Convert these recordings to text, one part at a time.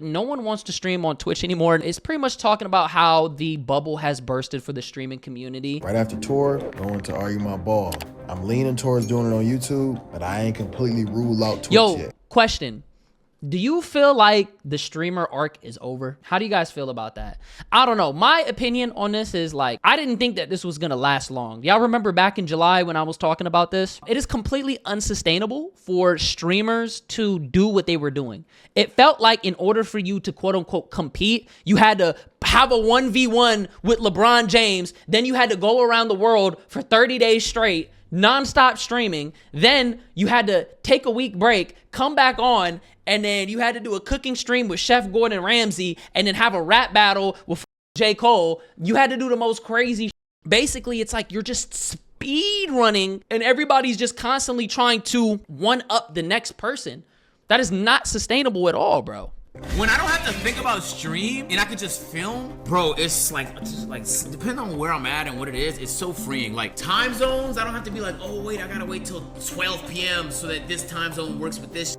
No one wants to stream on Twitch anymore. It's pretty much talking about how the bubble has bursted for the streaming community. Right after tour, going to argue my ball. I'm leaning towards doing it on YouTube, but I ain't completely ruled out Twitch yet. Question. Do you feel like the streamer arc is over? How do you guys feel about that? I don't know. My opinion on this is like, I didn't think that this was going to last long. Y'all remember back in July when I was talking about this? It is completely unsustainable for streamers to do what they were doing. It felt like in order for you to quote unquote compete, you had to have a 1v1 with LeBron James. Then you had to go around the world for 30 days straight, non-stop streaming. Then you had to take a week break, come back on, and then you had to do a cooking stream with Chef Gordon Ramsay, and then have a rap battle with J. Cole. You had to do the most crazy. Basically, it's like you're just speed running, and everybody's just constantly trying to one-up the next person. That is not sustainable at all, bro. When I don't have to think about stream and I can just film, bro, it's like depending on where I'm at and what it is, it's so freeing. Like time zones, I don't have to be like, oh wait, I gotta wait till 12 p.m. so that this time zone works with this.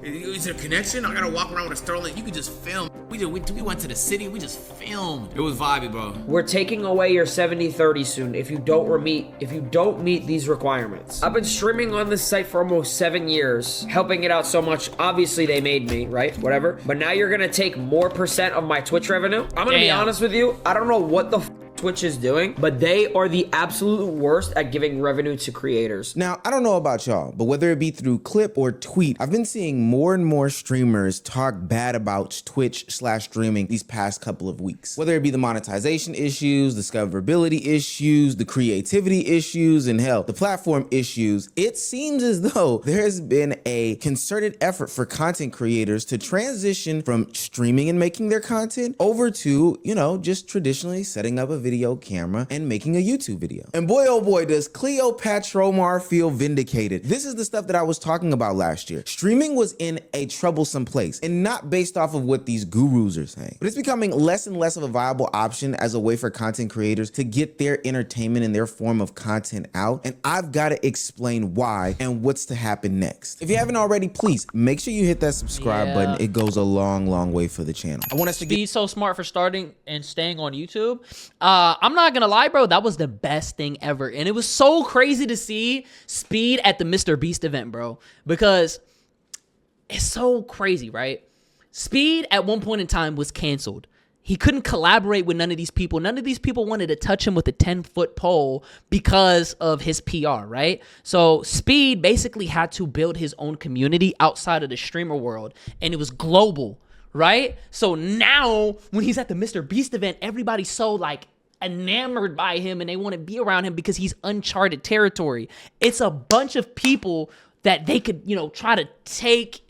Is there a connection? I gotta walk around with a Sterling. You can just film. We went to the city, we just filmed. It was vibey, bro. We're taking away your 70-30 soon if you don't meet these requirements. I've been streaming on this site for almost 7 years, helping it out so much. Obviously they made me, right? Whatever. But now you're gonna take more % of my Twitch revenue. I'm gonna be honest with you, I don't know what the Twitch is doing, but they are the absolute worst at giving revenue to creators. Now, I don't know about y'all, but whether it be through clip or tweet, I've been seeing more and more streamers talk bad about Twitch/streaming these past couple of weeks. Whether it be the monetization issues, discoverability issues, the creativity issues, and hell, the platform issues, it seems as though there has been a concerted effort for content creators to transition from streaming and making their content over to, you know, just traditionally setting up a video camera and making a YouTube video. And boy, oh boy, does Cleopatra Omar feel vindicated. This is the stuff that I was talking about last year. Streaming was in a troublesome place, and not based off of what these gurus are saying, but it's becoming less and less of a viable option as a way for content creators to get their entertainment and their form of content out. And I've got to explain why and what's to happen next. If you haven't already, please make sure you hit that subscribe button. It goes a long, long way for the channel. I want us to be so smart for starting and staying on YouTube. I'm not gonna lie, bro, that was the best thing ever. And it was so crazy to see Speed at the Mr. Beast event, bro, because it's so crazy, right? Speed at one point in time was canceled. He couldn't collaborate with none of these people. None of these people wanted to touch him with a 10-foot pole because of his PR, right? So Speed basically had to build his own community outside of the streamer world, and it was global, right? So now when he's at the Mr. Beast event, everybody's so like enamored by him and they want to be around him because he's uncharted territory. It's a bunch of people that they could, you know, try to take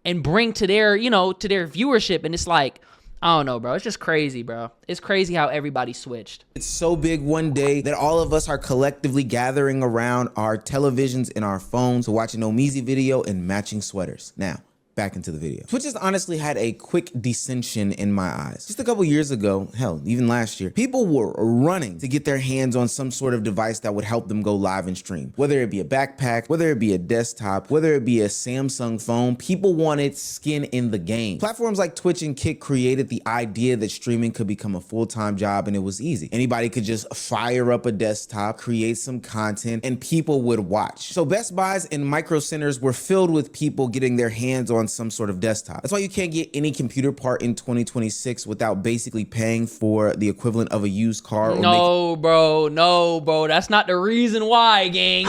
and bring to their, you know, to their viewership. And it's like, I don't know, bro. It's just crazy, bro. It's crazy how everybody switched. It's so big one day that all of us are collectively gathering around our televisions and our phones to watch an Omizi video and matching sweaters. Now, back into the video. Twitch has honestly had a quick descension in my eyes. Just a couple years ago, hell, even last year, people were running to get their hands on some sort of device that would help them go live and stream. Whether it be a backpack, whether it be a desktop, whether it be a Samsung phone, people wanted skin in the game. Platforms like Twitch and Kick created the idea that streaming could become a full-time job, and it was easy. Anybody could just fire up a desktop, create some content, and people would watch. So Best Buys and Micro Centers were filled with people getting their hands on some sort of desktop. That's why you can't get any computer part in 2026 without basically paying for the equivalent of a used car. No, bro. That's not the reason why, gang.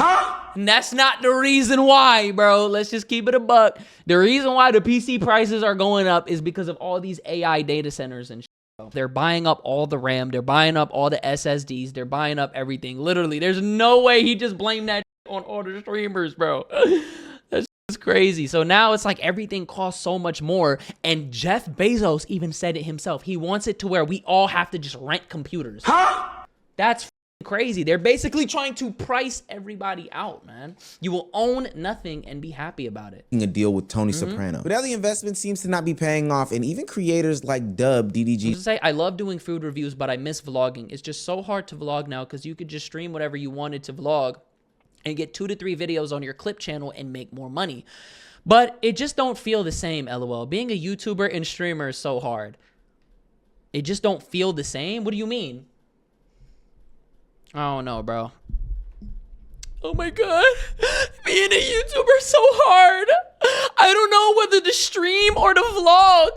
That's not the reason why, bro. Let's just keep it a buck. The reason why the PC prices are going up is because of all these AI data centers and shit. They're buying up all the RAM. They're buying up all the SSDs. They're buying up everything. Literally, there's no way he just blamed that on all the streamers, bro. It's crazy. So now it's like everything costs so much more. And Jeff Bezos even said it himself. He wants it to where we all have to just rent computers. That's crazy. They're basically trying to price everybody out, man. You will own nothing and be happy about it. A deal with Tony Soprano. But now the investment seems to not be paying off, and even creators like Dub, DDG. I love doing food reviews, but I miss vlogging. It's just so hard to vlog now because you could just stream whatever you wanted to vlog. and get 2 to 3 videos on your clip channel and make more money. But it just don't feel the same, LOL. Being a YouTuber and streamer is so hard. It just don't feel the same? What do you mean? I don't know, bro. Oh my God. Being a YouTuber is so hard. I don't know whether to stream or to vlog.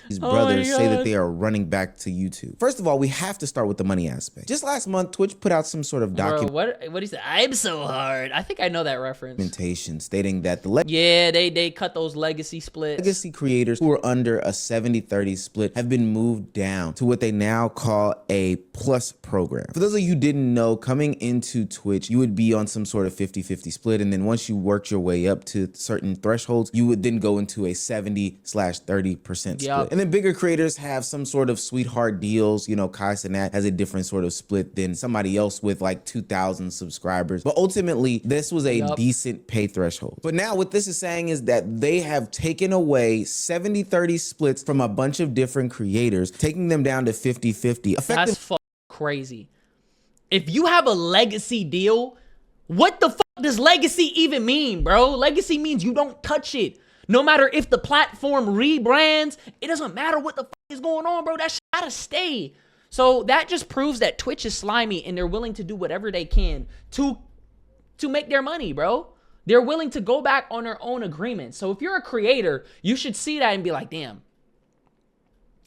These brothers say that they are running back to YouTube. First of all, we have to start with the money aspect. Just last month, Twitch put out some sort of Bro, what do you say? I'm so hard. I think I know that reference. documentation stating that the Yeah, they cut those legacy splits. legacy creators who are under a 70-30 split have been moved down to what they now call a plus program. For those of you who didn't know, coming into Twitch, you would be on some sort of 50-50 split, and then once you worked your way up to certain thresholds, you would then go into a 70/30% split. Yep. And then bigger creators have some sort of sweetheart deals. You know, Kai Cenat has a different sort of split than somebody else with like 2,000 subscribers. But ultimately, this was a decent pay threshold. But now what this is saying is that they have taken away 70-30 splits from a bunch of different creators, taking them down to 50-50. That's crazy. If you have a legacy deal, what the fuck does legacy even mean, bro? Legacy means you don't touch it. No matter if the platform rebrands, it doesn't matter what the fuck is going on, bro. That shit gotta stay. So that just proves that Twitch is slimy and they're willing to do whatever they can to make their money, bro. They're willing to go back on their own agreement. So if you're a creator, you should see that and be like, damn.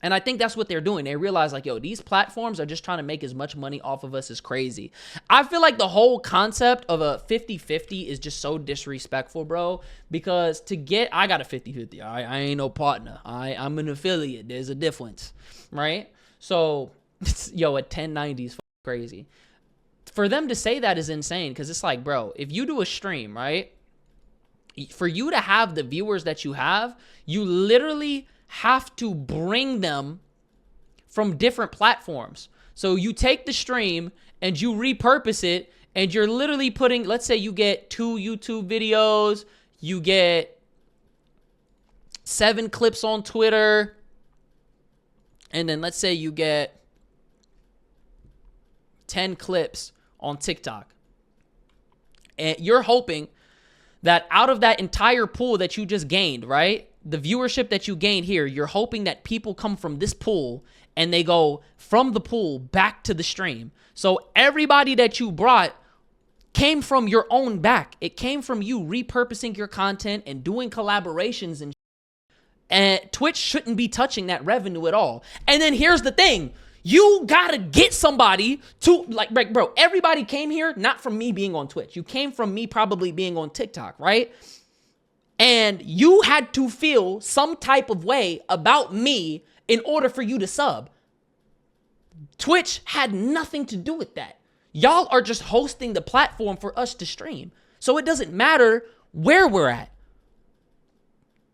And I think that's what they're doing. They realize like, yo, these platforms are just trying to make as much money off of us as crazy. I feel like the whole concept of a 50-50 is just so disrespectful, bro. Because I got a 50-50. I ain't no partner. I'm an affiliate. There's a difference, right? So, yo, a 1090 is crazy. For them to say that is insane because it's like, bro, if you do a stream, right? For you to have the viewers that you have, you literally have to bring them from different platforms. So you take the stream and you repurpose it and you're literally putting, let's say you get 2 YouTube videos, you get 7 clips on Twitter, and then let's say you get 10 clips on TikTok. And you're hoping that out of that entire pool that you just gained, right? The viewership that you gained here, you're hoping that people come from this pool and they go from the pool back to the stream. So everybody that you brought came from your own back. It came from you repurposing your content and doing collaborations and Twitch shouldn't be touching that revenue at all. And then here's the thing. You gotta get somebody to, like, bro, everybody came here not from me being on Twitch. You came from me probably being on TikTok, right? And you had to feel some type of way about me in order for you to sub. Twitch had nothing to do with that. Y'all are just hosting the platform for us to stream. So it doesn't matter where we're at.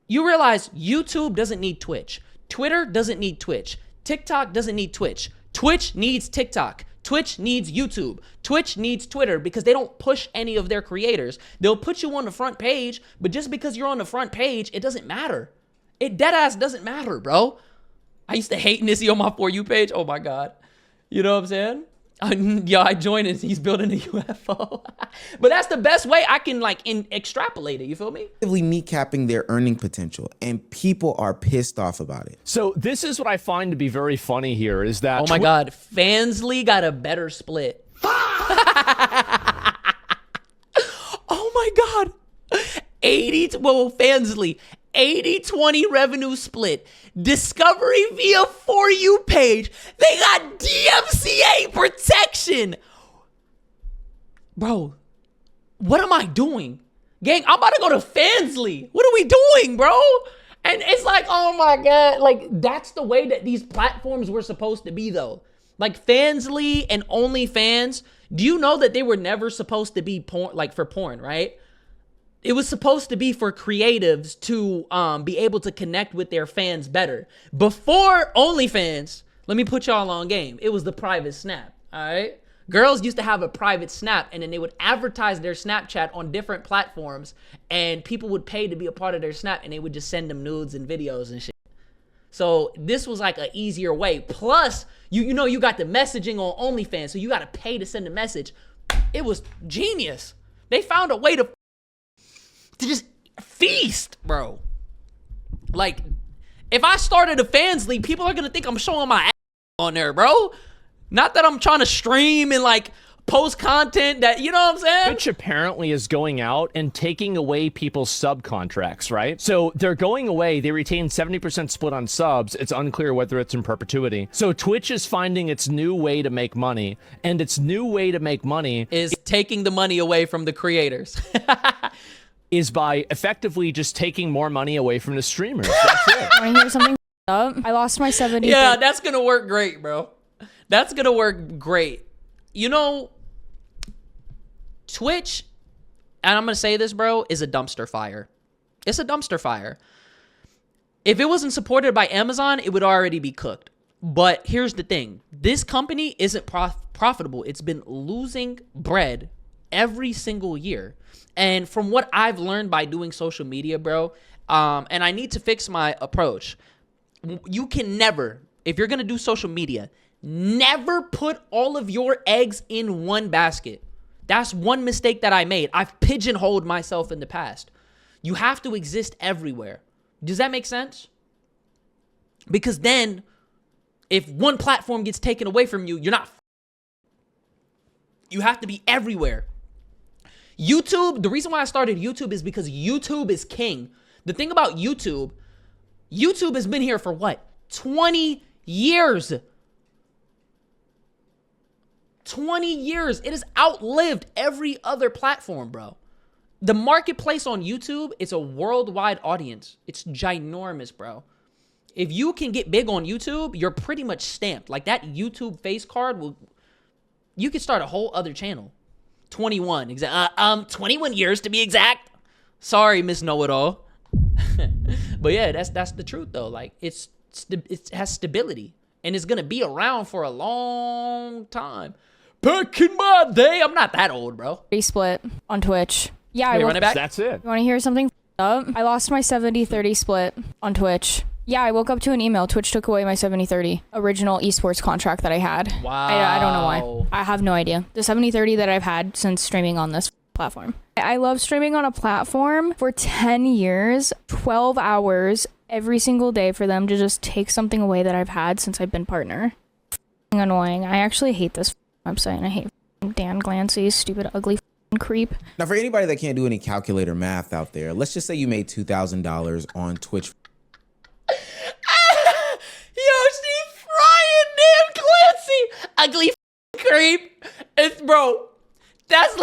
You realize YouTube doesn't need Twitch. Twitter doesn't need Twitch. TikTok doesn't need Twitch. Twitch needs TikTok. Twitch needs YouTube. Twitch needs Twitter because they don't push any of their creators. They'll put you on the front page, but just because you're on the front page, it doesn't matter. It deadass doesn't matter, bro. I used to hate Nissy on my For You page. Oh my God. You know what I'm saying? I joined and he's building a UFO. But that's the best way I can extrapolate it. You feel me? Kneecapping their earning potential, and people are pissed off about it. So this is what I find to be very funny here is that... Oh my God, Fansly got a better split. Oh my God. Fansly, 80-20 revenue split. Discovery via For You page. They got DMCA protection. Bro, what am I doing? Gang, I'm about to go to Fansly. What are we doing, bro? And it's like, oh my God. Like, that's the way that these platforms were supposed to be, though. Like, Fansly and OnlyFans, do you know that they were never supposed to be porn, like for porn, right? It was supposed to be for creatives to be able to connect with their fans better. Before OnlyFans, let me put y'all on game. It was the private Snap, all right? Girls used to have a private Snap, and then they would advertise their Snapchat on different platforms, and people would pay to be a part of their Snap, and they would just send them nudes and videos and shit. So this was like an easier way. Plus, you know, you got the messaging on OnlyFans, so you got to pay to send a message. It was genius. They found a way to just feast, bro. Like, if I started a fans league, people are gonna think I'm showing my ass on there, bro. Not that I'm trying to stream and like post content that, you know what I'm saying? Twitch apparently is going out and taking away people's subcontracts, right? So they're going away. They retain 70% split on subs. It's unclear whether it's in perpetuity. So Twitch is finding its new way to make money, and its new way to make money Is taking the money away from the creators. is by effectively just taking more money away from the streamers. That's it. Want to hear something up? I lost my 70. Yeah, that's gonna work great, bro. That's gonna work great. You know, Twitch, and I'm gonna say this, bro, is a dumpster fire. It's a dumpster fire. If it wasn't supported by Amazon, it would already be cooked. But here's the thing. This company isn't profitable. It's been losing bread every single year. And from what I've learned by doing social media, bro, and I need to fix my approach. You can never, if you're gonna do social media, never put all of your eggs in one basket. That's one mistake that I made. I've pigeonholed myself in the past. You have to exist everywhere. Does that make sense? Because then, if one platform gets taken away from you, you're not. You have to be everywhere. YouTube, the reason why I started YouTube is because YouTube is king. The thing about YouTube has been here for what? 20 years. 20 years. It has outlived every other platform, bro. The marketplace on YouTube, it's a worldwide audience. It's ginormous, bro. If you can get big on YouTube, you're pretty much stamped. Like that YouTube face card will, you could start a whole other channel. 21 years to be exact. Sorry, Miss Know-It-All. But yeah, that's the truth though. Like it has stability and it's gonna be around for a long time. Back in my day, I'm not that old, bro. split on Twitch. Yeah, Hey, I run it back. That's it. You want to hear something up? I lost my 70-30 split on Twitch. Yeah, I woke up to an email. Twitch took away my 70-30 original esports contract that I had. Wow. I don't know why. I have no idea. The 70-30 that I've had since streaming on this platform. I love streaming on a platform for 10 years, 12 hours every single day for them to just take something away that I've had since I've been partner. F***ing annoying. I actually hate this website and I hate Dan Glancy, stupid, ugly creep. Now, for anybody that can't do any calculator math out there, let's just say you made $2,000 on Twitch. Yo, she's frying Dan Clancy. Ugly creep. It's, bro, that's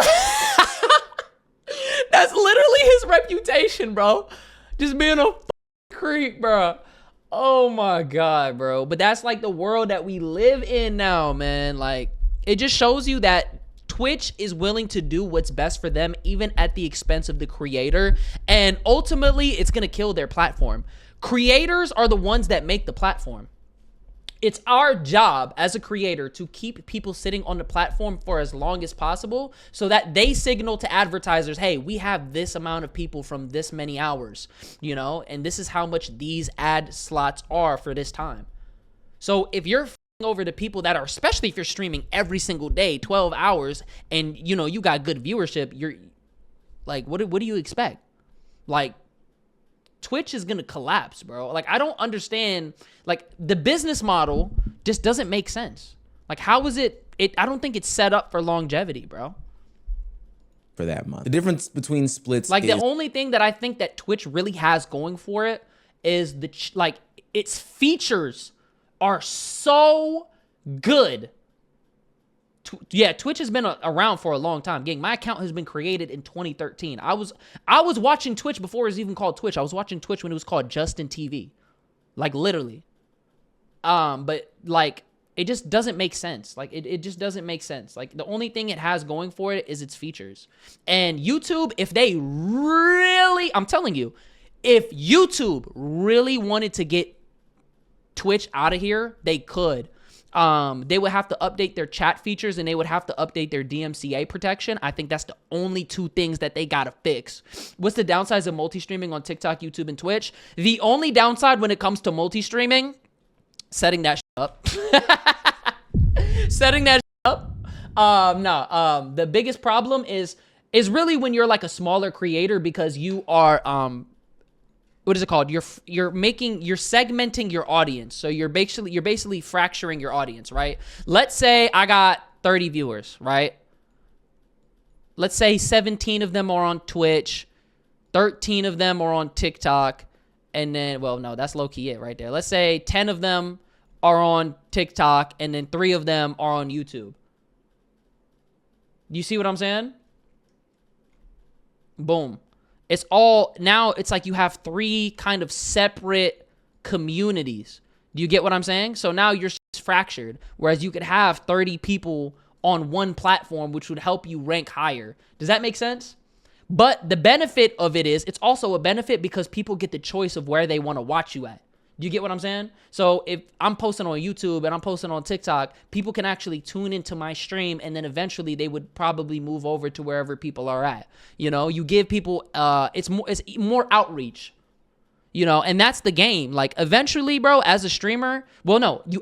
that's literally his reputation, bro. Just being a creep, bro. Oh my God, bro. But that's like the world that we live in now, man. Like, it just shows you that Twitch is willing to do what's best for them, even at the expense of the creator. And ultimately, it's going to kill their platform. Creators are the ones that make the platform. It's our job as a creator to keep people sitting on the platform for as long as possible so that they signal to advertisers, hey, we have this amount of people from this many hours, you know, and this is how much these ad slots are for this time. So if you're over the people that are, especially if you're streaming every single day, 12 hours, and, you know, you got good viewership, you're like, what do you expect? Like, Twitch is gonna collapse, bro. Like, I don't understand. Like, the business model just doesn't make sense. Like, how is it? I don't think it's set up for longevity, bro. For that month. The difference between splits Like, is the only thing that I think that Twitch really has going for it is like its features are so good. Yeah, Twitch has been around for a long time. Gang, my account has been created in 2013. I was watching Twitch before it was even called Twitch. I was watching Twitch when it was called Justin TV. Like, literally. But, like, it just doesn't make sense. Like, it just doesn't make sense. Like, the only thing it has going for it is its features. And YouTube, if they really, I'm telling you, if YouTube really wanted to get Twitch out of here, they could. They would have to update their chat features and they would have to update their DMCA protection. I think that's the only two things that they gotta fix. What's the downsides of multi-streaming on TikTok, YouTube, and Twitch? The only downside when it comes to multi-streaming, setting that up. Setting that up. The biggest problem is really when you're like a smaller creator, because you are what is it called? You're segmenting your audience. So you're basically fracturing your audience, right? Let's say I got 30 viewers, right? Let's say 17 of them are on Twitch, 13 of them are on TikTok, and then, well, no, that's low-key it right there. Let's say 10 of them are on TikTok, and then 3 of them are on YouTube. You see what I'm saying? Boom. It's all, now it's like you have 3 kind of separate communities. Do you get what I'm saying? So now you're fractured, whereas you could have 30 people on one platform, which would help you rank higher. Does that make sense? But the benefit of it is, it's also a benefit because people get the choice of where they want to watch you at. Do you get what I'm saying? So if I'm posting on YouTube and I'm posting on TikTok, people can actually tune into my stream, and then eventually they would probably move over to wherever people are at. You know, you give people, it's more outreach. You know, and that's the game. Like, eventually, bro, as a streamer,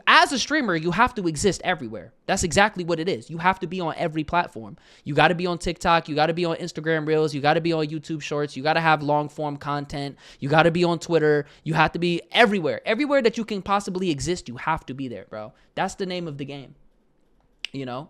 as a streamer, you have to exist everywhere. That's exactly what it is. You have to be on every platform. You got to be on TikTok. You got to be on Instagram Reels. You got to be on YouTube Shorts. You got to have long form content. You got to be on Twitter. You have to be everywhere. Everywhere that you can possibly exist, you have to be there, bro. That's the name of the game. You know?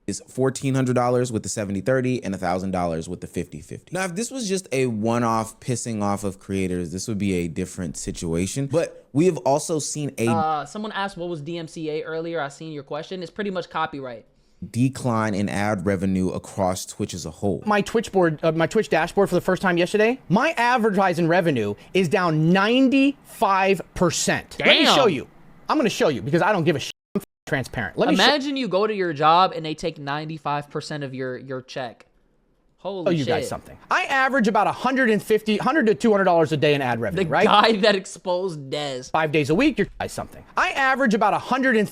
Is $1,400 with the 70/30 and $1,000 with the 50/50. Now, if this was just a one-off pissing off of creators, this would be a different situation. But we have also seen a someone asked what was DMCA earlier. I seen your question. It's pretty much copyright. Decline in ad revenue across Twitch as a whole. My Twitch board, my Twitch dashboard for the first time yesterday, my advertising revenue is down 95%. Damn. Let me show you. I'm going to show you because I don't give a shit. Transparent. Imagine you go to your job and they take 95% of your check. Holy shit. You guys something. I average about $100 to $200 a day in ad revenue, right? The guy that exposed Dez. 5 days a week, you're guys something. I average about $100 to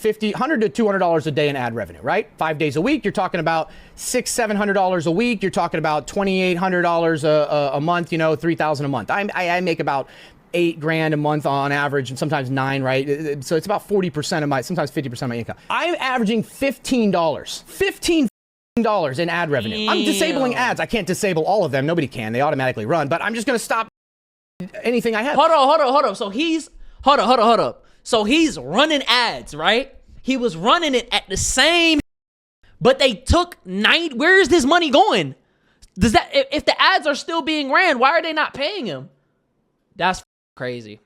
$200 a day in ad revenue, right? 5 days a week, you're talking about $600-700 a week. You're talking about $2,800 a month, $3,000 a month. I make about $8,000 a month on average, and sometimes 9, right? So it's about 40% of sometimes 50% of my income. I'm averaging $15 in ad revenue. I'm disabling ads. I can't disable all of them. Nobody can. They automatically run. But I'm just gonna stop anything I have. Hold up. So hold up. So he's running ads, right? He was running it at the same, but they took 9. Where is this money going? Does that, if the ads are still being ran, why are they not paying him? That's crazy.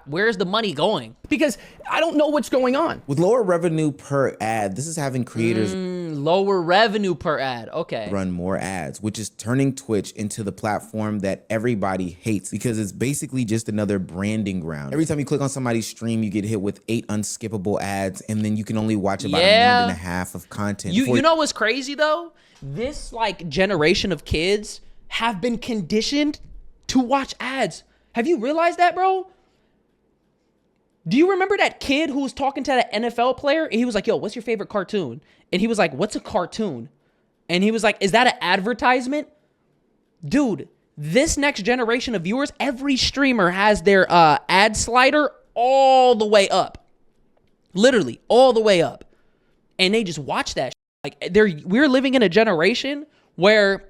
Where's the money going? Because I don't know what's going on. With lower revenue per ad, this is having creators lower revenue per ad. Okay. Run more ads, which is turning Twitch into the platform that everybody hates because it's basically just another branding ground. Every time you click on somebody's stream, you get hit with 8 unskippable ads, and then you can only watch about a minute and a half of content. You know what's crazy though? This like generation of kids have been conditioned to watch ads. Have you realized that, bro? Do you remember that kid who was talking to that NFL player? And he was like, yo, what's your favorite cartoon? And he was like, what's a cartoon? And he was like, is that an advertisement? Dude, this next generation of viewers, every streamer has their ad slider all the way up. Literally, all the way up. And they just watch that shit. Like, we're living in a generation where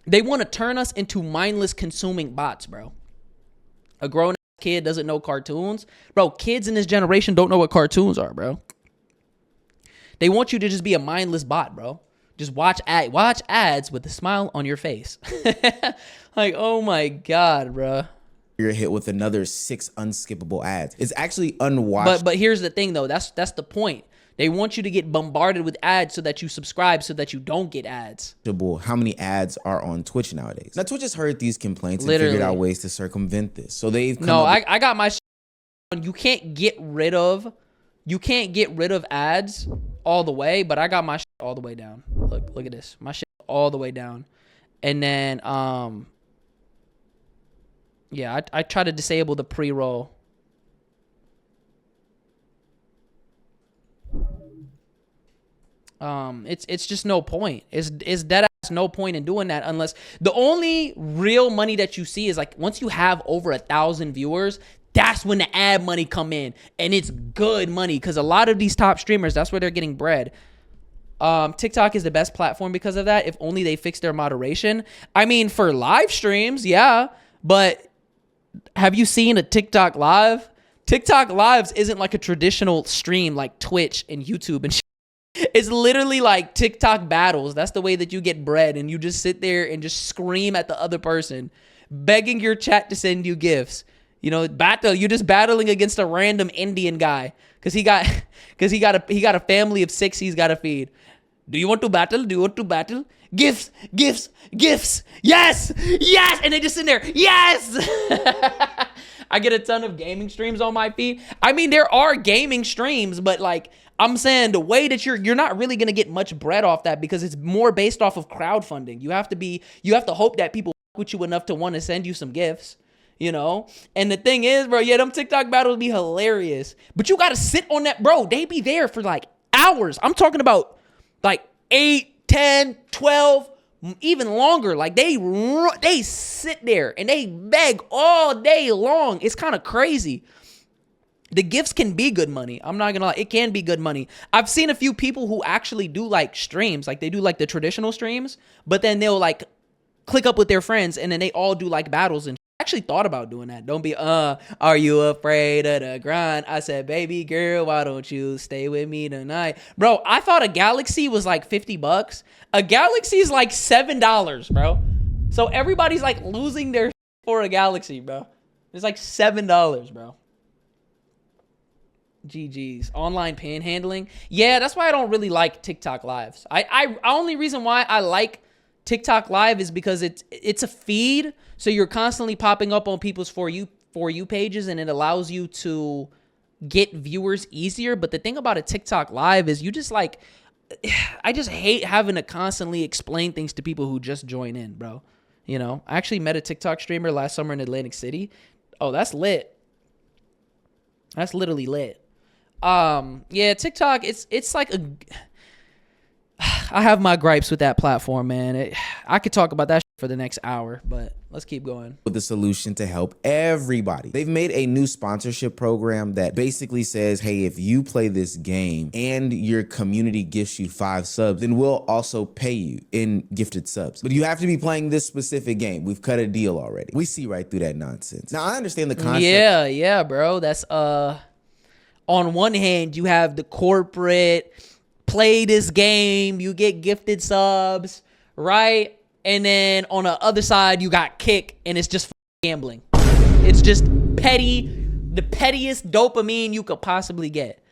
they want to turn us into mindless consuming bots, bro. A grown kid doesn't know cartoons. Bro, kids in this generation don't know what cartoons are, bro. They want you to just be a mindless bot, bro. Just watch ads with a smile on your face. Like, oh my God, bro. You're hit with another 6 unskippable ads. It's actually unwatched. But here's the thing, though. That's the point. They want you to get bombarded with ads so that you subscribe so that you don't get ads. How many ads are on Twitch nowadays? Now, Twitch has heard these complaints and figured out ways to circumvent this. So they've come I got my you can't get rid of ads all the way, but I got my all the way down. Look at this. My shit all the way down. And then yeah, I try to disable the pre-roll. It's just no point. It's dead ass no point in doing that unless the only real money that you see is like once you have over 1,000 viewers, that's when the ad money come in, and it's good money because a lot of these top streamers, that's where they're getting bread. TikTok is the best platform because of that. If only they fix their moderation. I mean, for live streams, yeah, but have you seen a TikTok live? TikTok lives isn't like a traditional stream like Twitch and YouTube and shit. It's literally like TikTok battles. That's the way that you get bread, and you just sit there and just scream at the other person, begging your chat to send you gifts. You know, you're just battling against a random Indian guy because he got a family of 6 he's got to feed. Do you want to battle? Do you want to battle? Gifts, gifts, gifts. Yes, yes. And they just sit there. Yes. I get a ton of gaming streams on my feed. I mean, there are gaming streams, but like I'm saying, the way that you're not really gonna get much bread off that because it's more based off of crowdfunding. You have to hope that people with you enough to want to send you some gifts. You know, and the thing is, bro, yeah, them TikTok battles be hilarious, but you got to sit on that, bro. They be there for like hours. I'm talking about like 8, 10, 12, even longer. Like they sit there and they beg all day long. It's kind of crazy. The gifts can be good money. I'm not gonna lie. It can be good money. I've seen a few people who actually do like streams, like they do like the traditional streams, but then they'll like click up with their friends and then they all do like battles and actually thought about doing that. Don't be are you afraid of the grind? I said, baby girl, why don't you stay with me tonight? Bro, I thought a Galaxy was like $50. A Galaxy is like $7, bro. So everybody's like losing their for a Galaxy, bro. It's like $7, bro. GG's. Online panhandling. Yeah, that's why I don't really like TikTok lives. I only reason why I like TikTok live is because it's a feed, so you're constantly popping up on people's for you pages, and it allows you to get viewers easier. But the thing about a TikTok live is you just like, I just hate having to constantly explain things to people who just join in, bro. You know, I actually met a TikTok streamer last summer in Atlantic City. Oh, that's lit. That's literally lit. Yeah, TikTok, it's like a, I have my gripes with that platform, man. I could talk about that for the next hour, but let's keep going. With the solution to help everybody. They've made a new sponsorship program that basically says, hey, if you play this game and your community gifts you 5 subs, then we'll also pay you in gifted subs. But you have to be playing this specific game. We've cut a deal already. We see right through that nonsense. Now, I understand the concept. Yeah, bro. That's, on one hand, you have the corporate, play this game, you get gifted subs, right? And then on the other side, you got Kick, and it's just gambling. It's just petty, the pettiest dopamine you could possibly get.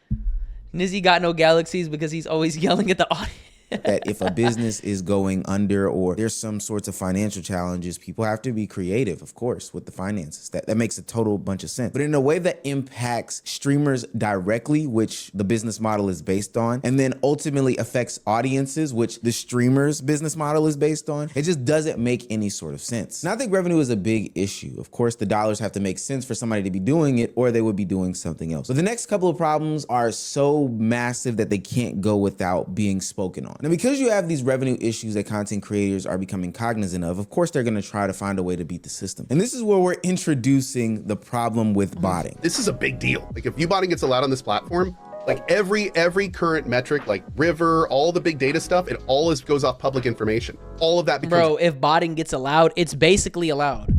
Nizzy got no Galaxies because he's always yelling at the audience. That if a business is going under or there's some sorts of financial challenges, people have to be creative, of course, with the finances. That makes a total bunch of sense. But in a way that impacts streamers directly, which the business model is based on, and then ultimately affects audiences, which the streamer's business model is based on, it just doesn't make any sort of sense. And I think revenue is a big issue. Of course, the dollars have to make sense for somebody to be doing it, or they would be doing something else. But the next couple of problems are so massive that they can't go without being spoken on. Now, because you have these revenue issues that content creators are becoming cognizant of course, they're gonna try to find a way to beat the system. And this is where we're introducing the problem with botting. This is a big deal. Like if viewbotting gets allowed on this platform, like every current metric, like River, all the big data stuff, it all goes off public information. All of that becomes— Bro, if botting gets allowed, it's basically allowed.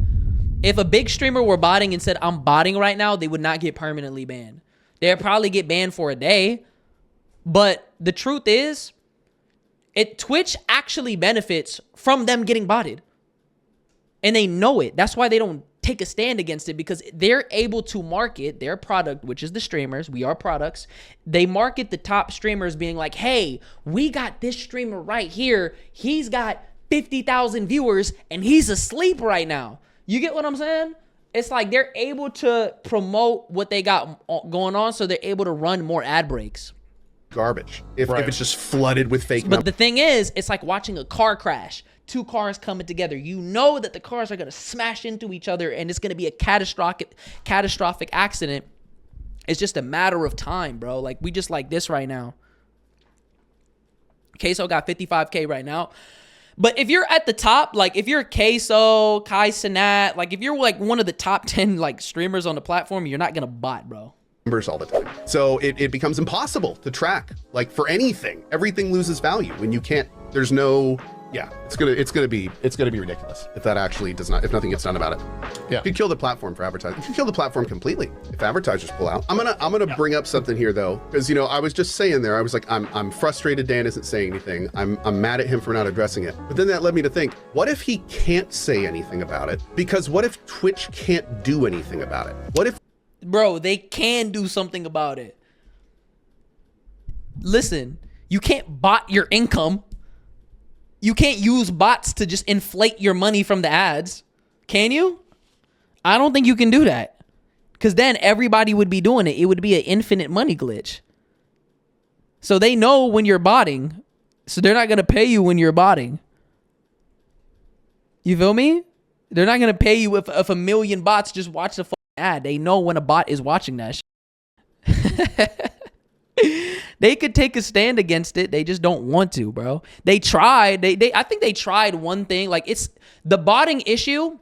If a big streamer were botting and said, I'm botting right now, they would not get permanently banned. They'd probably get banned for a day. But the truth is, Twitch actually benefits from them getting botted. And they know it. That's why they don't take a stand against it, because they're able to market their product, which is the streamers. We are products. They market the top streamers being like, hey, we got this streamer right here. He's got 50,000 viewers and he's asleep right now. You get what I'm saying? It's like they're able to promote what they got going on, so they're able to run more ad breaks. Garbage if it's just flooded with fake numbers. But the thing is, it's like watching a car crash. 2 cars coming together. You know that the cars are going to smash into each other and it's going to be a catastrophic accident. It's just a matter of time, bro. Like, we just like this right now. Queso got 55K right now. But if you're at the top, like if you're Queso, Kai Cenat, like if you're like one of the top 10 like streamers on the platform, you're not gonna bot, bro. Numbers all the time. So it becomes impossible to track, like for anything. Everything loses value when you can't, there's no, yeah, it's gonna be ridiculous if that actually does not, if nothing gets done about it. Yeah. You could kill the platform for advertising. You could kill the platform completely if advertisers pull out. I'm gonna bring up something here though, because I was just saying there, I was like, I'm frustrated Dan isn't saying anything. I'm mad at him for not addressing it. But then that led me to think, what if he can't say anything about it? Because what if Twitch can't do anything about it? What if, bro, they can do something about it. Listen, you can't bot your income. You can't use bots to just inflate your money from the ads. Can you? I don't think you can do that. Because then everybody would be doing it. It would be an infinite money glitch. So they know when you're botting. So they're not going to pay you when you're botting. You feel me? They're not going to pay you if a million bots just watch the ad. They know when a bot is watching that shit. They could take a stand against it. They just don't want to, bro. They tried. I think they tried one thing. Like, it's the botting issue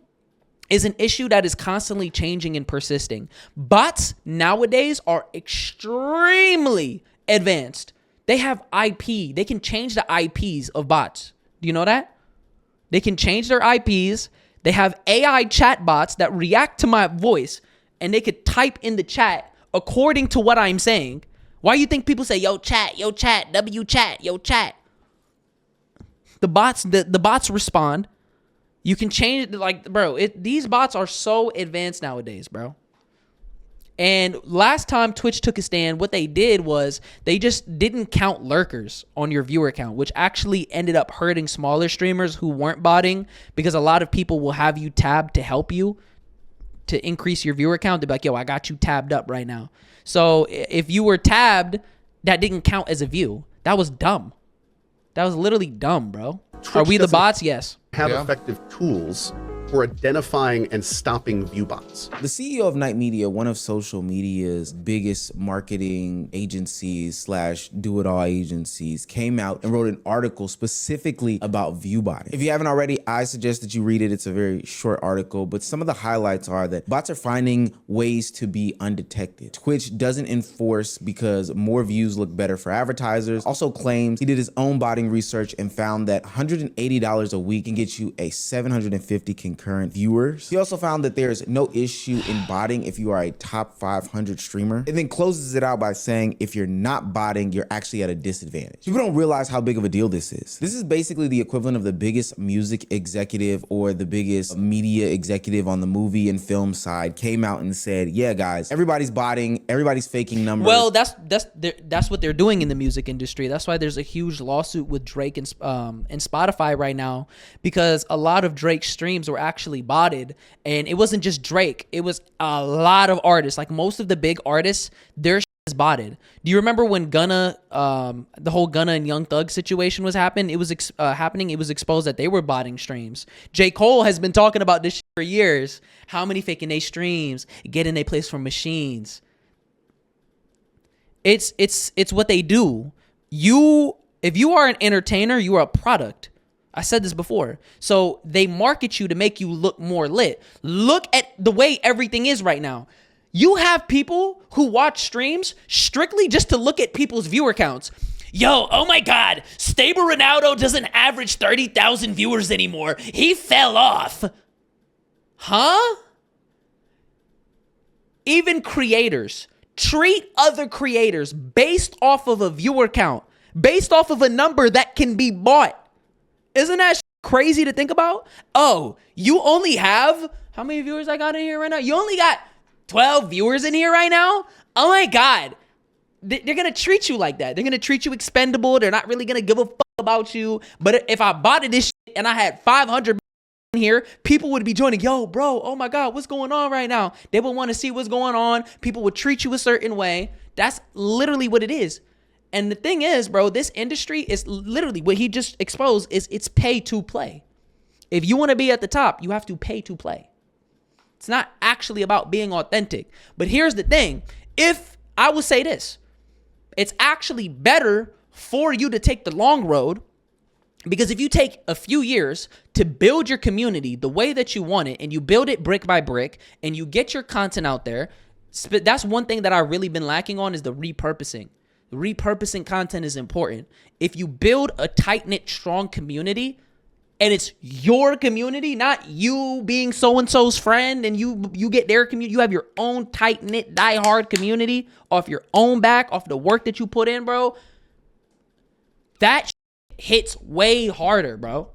is an issue that is constantly changing and persisting. Bots nowadays are extremely advanced. They have IP. They can change the IPs of bots. Do you know that? They can change their IPs. They have AI chat bots that react to my voice, and they could type in the chat according to what I'm saying. Why do you think people say, yo, chat, W chat, yo, chat? The bots respond. You can change it, like, bro, these bots are so advanced nowadays, bro. And last time Twitch took a stand, what they did was they just didn't count lurkers on your viewer count, which actually ended up hurting smaller streamers who weren't botting, because a lot of people will have you tabbed to help you to increase your viewer count. They'll be like, yo, I got you tabbed up right now. So if you were tabbed, that didn't count as a view. That was dumb. That was literally dumb, bro. Twitch Are we the bots? Yes. have effective tools for identifying and stopping view bots. The CEO of Night Media, one of social media's biggest marketing agencies slash do-it-all agencies, came out and wrote an article specifically about view botting. If you haven't already, I suggest that you read it. It's a very short article, but some of the highlights are that bots are finding ways to be undetected. Twitch doesn't enforce because more views look better for advertisers. Also claims he did his own botting research and found that $180 a week can get you a 750 concurrent viewers. He also found that there's no issue in botting if you are a top 500 streamer, and then closes it out by saying if you're not botting, you're actually at a disadvantage. People don't realize how big of a deal this is. This is basically the equivalent of the biggest music executive or the biggest media executive on the movie and film side came out and said, yeah guys, everybody's botting, everybody's faking numbers. Well, that's what they're doing in the music industry. That's why there's a huge lawsuit with Drake and Spotify right now, because a lot of Drake's streams were actually botted, and it wasn't just Drake. It was a lot of artists. Like most of the big artists, their shit is botted. Do you remember when Gunna, the whole Gunna and Young Thug situation was happening? It was happening. It was exposed that they were botting streams. J. Cole has been talking about this shit for years. How many faking they streams, getting they place from machines. It's what they do. If you are an entertainer, you are a product. I said this before. So they market you to make you look more lit. Look at the way everything is right now. You have people who watch streams strictly just to look at people's viewer counts. Yo, oh my God, Stable Ronaldo doesn't average 30,000 viewers anymore. He fell off. Huh? Even creators treat other creators based off of a viewer count, based off of a number that can be bought. Isn't that crazy to think about? Oh, you only have, how many viewers I got in here right now? You only got 12 viewers in here right now? Oh my God. They're going to treat you like that. They're going to treat you expendable. They're not really going to give a fuck about you. But if I bought this shit and I had 500 in here, people would be joining. Yo, bro, oh my God, what's going on right now? They would want to see what's going on. People would treat you a certain way. That's literally what it is. And the thing is, bro, this industry is literally what he just exposed is it's pay to play. If you want to be at the top, you have to pay to play. It's not actually about being authentic. But here's the thing. If I would say this, it's actually better for you to take the long road. Because if you take a few years to build your community the way that you want it, and you build it brick by brick, and you get your content out there, that's one thing that I've really been lacking on, is the repurposing. Repurposing content is important. If you build a tight-knit, strong community, and it's your community, not you being so-and-so's friend, and you get their community, you have your own tight-knit, die-hard community off your own back, off the work that you put in, bro, that hits way harder, bro.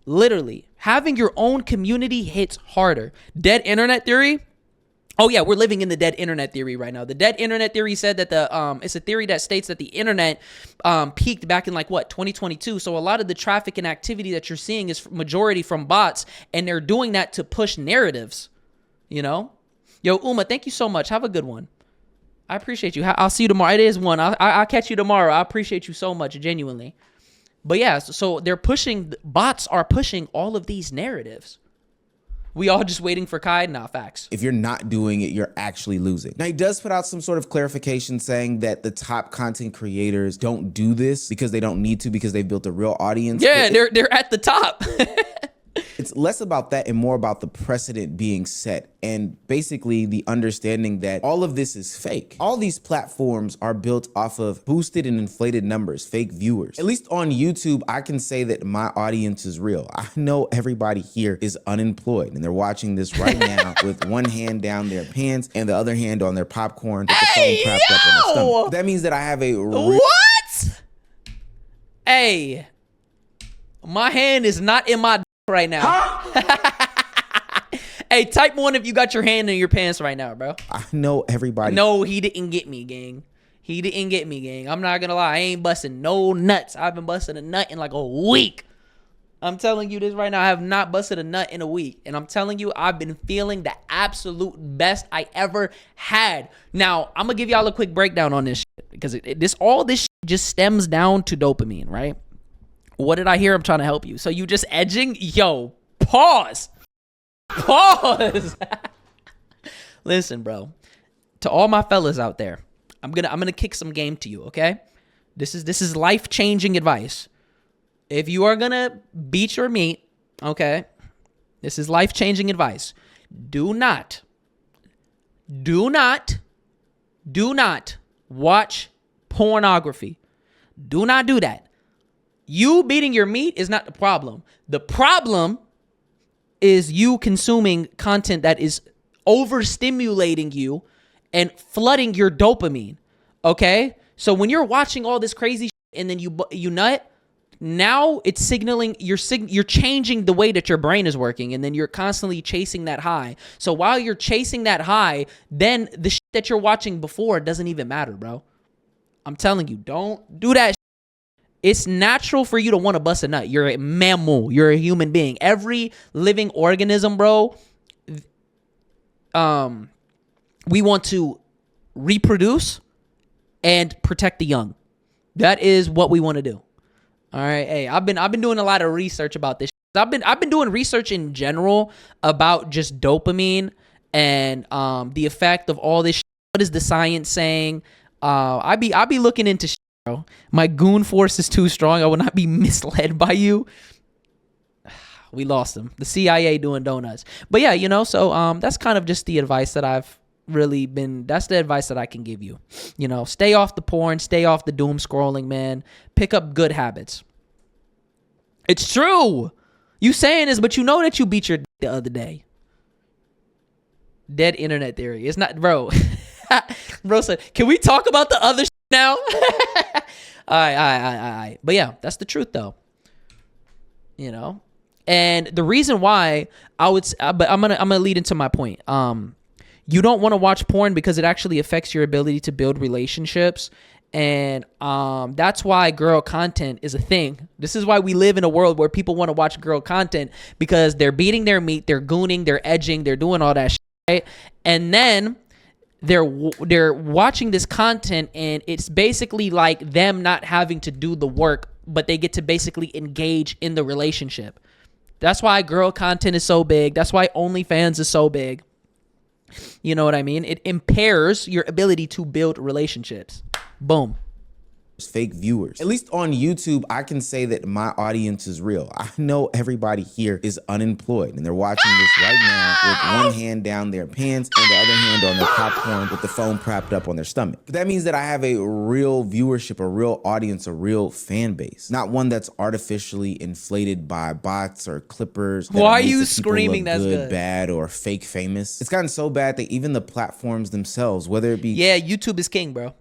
Literally, having your own community hits harder. Dead internet theory. Oh yeah, we're living in the dead internet theory right now. The dead internet theory said that it's a theory that states that the internet peaked back in 2022. So a lot of the traffic and activity that you're seeing is majority from bots, and they're doing that to push narratives. You know, yo, Uma, thank you so much. Have a good one. I appreciate you. I'll see you tomorrow. It is one. I'll catch you tomorrow. I appreciate you so much, genuinely. But yeah, so bots are pushing all of these narratives. We all just waiting for Kai? Nah, facts. If you're not doing it, you're actually losing. Now, he does put out some sort of clarification saying that the top content creators don't do this because they don't need to, because they've built a real audience. Yeah, they're at the top. It's less about that and more about the precedent being set, and basically the understanding that all of this is fake. All these platforms are built off of boosted and inflated numbers, fake viewers. At least on YouTube, I can say that my audience is real. I know everybody here is unemployed, and they're watching this right now with one hand down their pants and the other hand on their popcorn with the phone propped up on their stomach. That means that I have a what? Hey, my hand is not in my right now. Hey, type 1 if you got your hand in your pants right now, bro. I know everybody. No, he didn't get me, gang. He didn't get me, gang. I'm not gonna lie. I ain't busting no nuts. I've been busting a nut in like a week. I'm telling you this right now. I have not busted a nut in a week. And I'm telling you, I've been feeling the absolute best I ever had. Now, I'm gonna give y'all a quick breakdown on this shit, because all this shit just stems down to dopamine, right? What did I hear? I'm trying to help you. So you just edging? Yo, pause. Listen, bro. To all my fellas out there, I'm gonna kick some game to you, okay? This is life-changing advice. If you are gonna beat your meat, okay? This is life-changing advice. Do not watch pornography. Do not do that. You beating your meat is not the problem. The problem is you consuming content that is overstimulating you and flooding your dopamine, okay? So when you're watching all this crazy shit and then you nut, now it's signaling, you're changing the way that your brain is working, and then you're constantly chasing that high. So while you're chasing that high, then the shit that you're watching before doesn't even matter, bro. I'm telling you, don't do that shit. It's natural for you to want to bust a nut. You're a mammal. You're a human being. Every living organism, bro, we want to reproduce and protect the young. That is what we want to do. All right. Hey, I've been doing a lot of research about this. I've been doing research in general about just dopamine and the effect of all this. What is the science saying? I be looking into. My goon force is too strong. I will not be misled by you. We lost him. The CIA doing donuts. But yeah, so that's kind of just the advice that I've really that's the advice that I can give you. Stay off the porn, stay off the doom scrolling, man. Pick up good habits. It's true. You saying this, but you know that you beat your the other day. Dead internet theory. It's not, bro. Bro said, can we talk about the other now? All right. But yeah, that's the truth though. And the reason why but I'm gonna lead into my point. You don't want to watch porn because it actually affects your ability to build relationships. And that's why girl content is a thing. This is why we live in a world where people want to watch girl content, because they're beating their meat, they're gooning, they're edging, they're doing all that shit, right? And then they're watching this content, and it's basically like them not having to do the work, but they get to basically engage in the relationship. That's why girl content is so big. That's why OnlyFans is so big. You know what I mean? It impairs your ability to build relationships. Boom. fake viewers. At least on YouTube, I can say that my audience is real. I know everybody here is unemployed and they're watching this right now with one hand down their pants and the other hand on their popcorn with the phone propped up on their stomach. But that means that I have a real viewership, a real audience, a real fan base, not one that's artificially inflated by bots or clippers. Why are you screaming that's good, bad, or fake famous? It's gotten so bad that even the platforms themselves, whether it be... Yeah, YouTube is king, bro.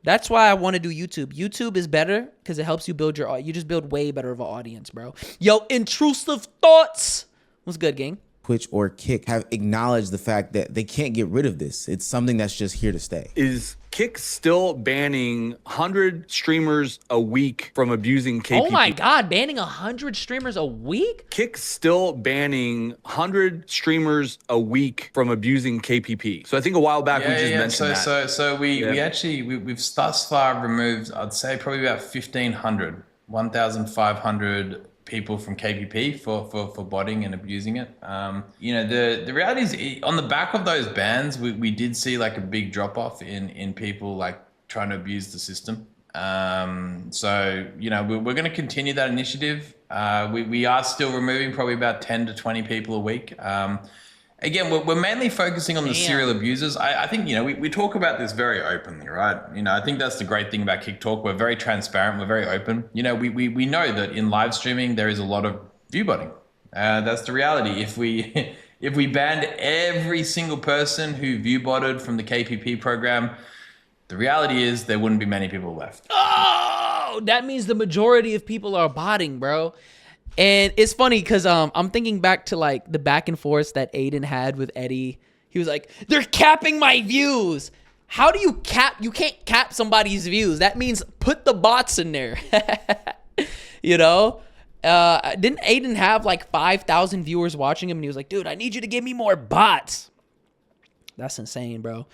That's why I want to do YouTube. YouTube is better because it helps you build you just build way better of an audience, bro. Yo, intrusive thoughts. What's good, gang? Twitch or Kick have acknowledged the fact that they can't get rid of this. It's something that's just here to stay. Is Kick still banning 100 streamers a week from abusing KPP? Oh my God, banning 100 streamers a week? Kick still banning 100 streamers a week from abusing KPP. So I think a while back we just mentioned that. So we've thus far removed, I'd say probably about 1,500 people from KPP for botting and abusing it. You know, the reality is, on the back of those bans, we did see like a big drop off in people like trying to abuse the system. So, you know, we're going to continue that initiative. We are still removing probably about 10 to 20 people a week. Again, we're mainly focusing on the serial abusers. I think, you know, we talk about this very openly, right? You know, I think that's the great thing about Kick Talk. We're very transparent. We're very open. You know, we know that in live streaming, there is a lot of view botting. That's the reality. If we banned every single person who view botted from the KPP program, the reality is there wouldn't be many people left. Oh, that means the majority of people are botting, bro. And it's funny because I'm thinking back to like the back and forth that Aiden had with Eddie. He was like, they're capping my views. How do you cap? You can't cap somebody's views. That means put the bots in there. You know? Didn't Aiden have like 5,000 viewers watching him? And he was like, dude, I need you to give me more bots. That's insane, bro.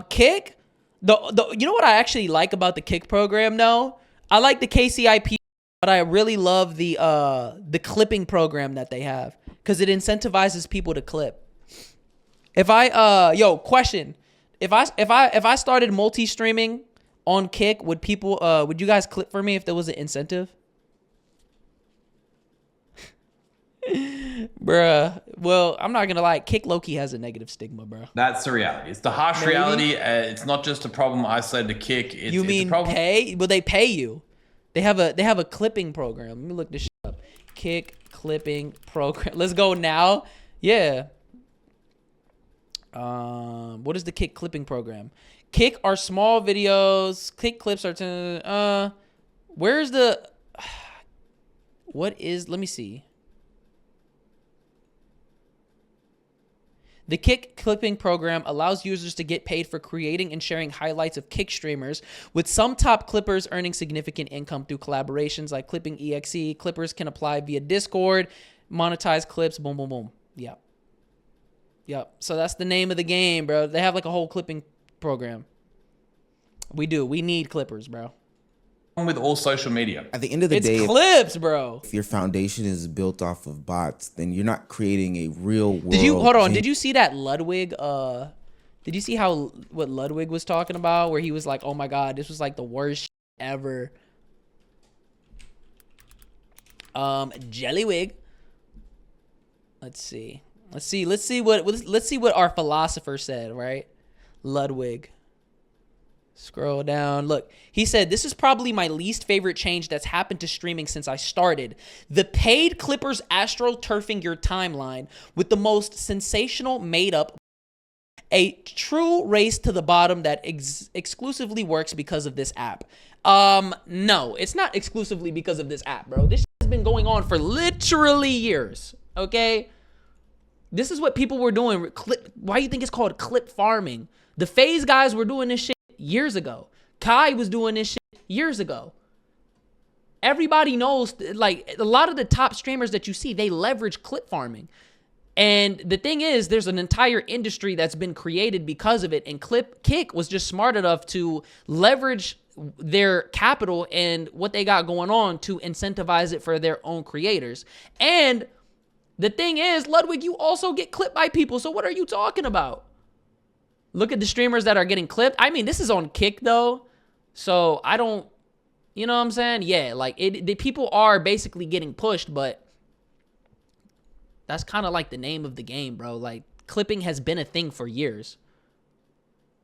Kick, you know what I actually like about the Kick program though? I like the KCIP. But I really love the clipping program that they have because it incentivizes people to clip. If I question, if I started multi-streaming on Kick, would you guys clip for me if there was an incentive? Bruh. Well, I'm not gonna lie, Kick low-key has a negative stigma, bro. That's the reality. It's the harsh reality. It's not just a problem isolated to Kick. It's a problem. Pay? Will they pay you? They have a clipping program. Let me look this shit up. Kick clipping program. Let's go now. Yeah. What is the Kick clipping program? Kick are small videos. Kick clips are where's the let me see. The Kick clipping program allows users to get paid for creating and sharing highlights of Kick streamers, with some top clippers earning significant income through collaborations like Clipping EXE. Clippers can apply via Discord, monetize clips, boom, boom, boom. Yep. So that's the name of the game, bro. They have like a whole clipping program. We do. We need clippers, bro. With all social media. At the end of the day, it's clips, bro. If your foundation is built off of bots, then you're not creating a real world. Did you see that Ludwig? Did you see what Ludwig was talking about? Where he was like, "Oh my God, this was like the worst shit ever." Jellywig. Let's see what our philosopher said. Right, Ludwig. Scroll down. Look, he said, this is probably my least favorite change that's happened to streaming since I started. The paid clippers astroturfing your timeline with the most sensational made-up. A true race to the bottom that exclusively works because of this app. No, it's not exclusively because of this app, bro. This has been going on for literally years, okay? This is what people were doing. Why do you think it's called clip farming? The FaZe guys were doing this shit years ago. Kai was doing this shit years ago. Everybody knows, like, a lot of the top streamers that you see, they leverage clip farming. And the thing is, there's an entire industry that's been created because of it. And Kick was just smart enough to leverage their capital and what they got going on to incentivize it for their own creators. And the thing is, Ludwig, you also get clipped by people. So what are you talking about? Look at the streamers that are getting clipped. I mean, this is on Kick, though. So I don't You know what I'm saying? Yeah, like the people are basically getting pushed, but that's kind of like the name of the game, bro. Like, clipping has been a thing for years.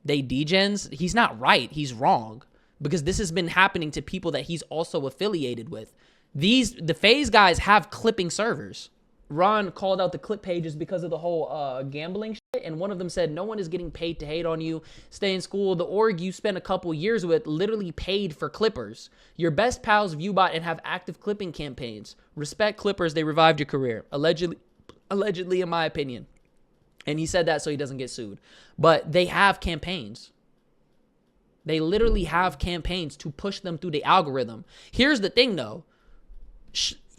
They degens, he's not right, he's wrong. Because this has been happening to people that he's also affiliated with. The FaZe guys have clipping servers. Ron called out the clip pages because of the whole gambling shit, and one of them said, no one is getting paid to hate on you. Stay in school. The org you spent a couple years with literally paid for clippers. Your best pals Viewbot and have active clipping campaigns. Respect clippers. They revived your career. Allegedly, in my opinion. And he said that so he doesn't get sued. But they have campaigns. They literally have campaigns to push them through the algorithm. Here's the thing, though.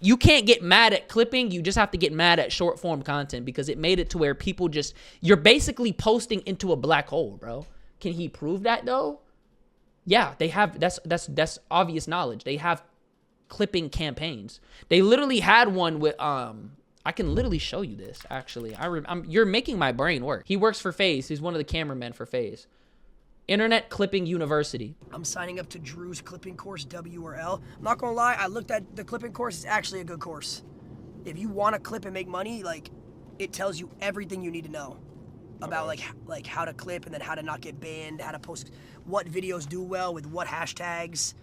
You can't get mad at clipping. You just have to get mad at short form content because it made it to where people just, you're basically posting into a black hole, bro. Can he prove that though? Yeah, they have, that's obvious knowledge. They have clipping campaigns. They literally had one with, I can literally show you this actually. You're making my brain work. He works for FaZe. He's one of the cameramen for FaZe. Internet Clipping University. I'm signing up to Drew's clipping course, W or L. I'm not gonna lie, I looked at the clipping course. It's actually a good course. If you want to clip and make money, like, it tells you everything you need to know about like how to clip and then how to not get banned, how to post, what videos do well with what hashtags.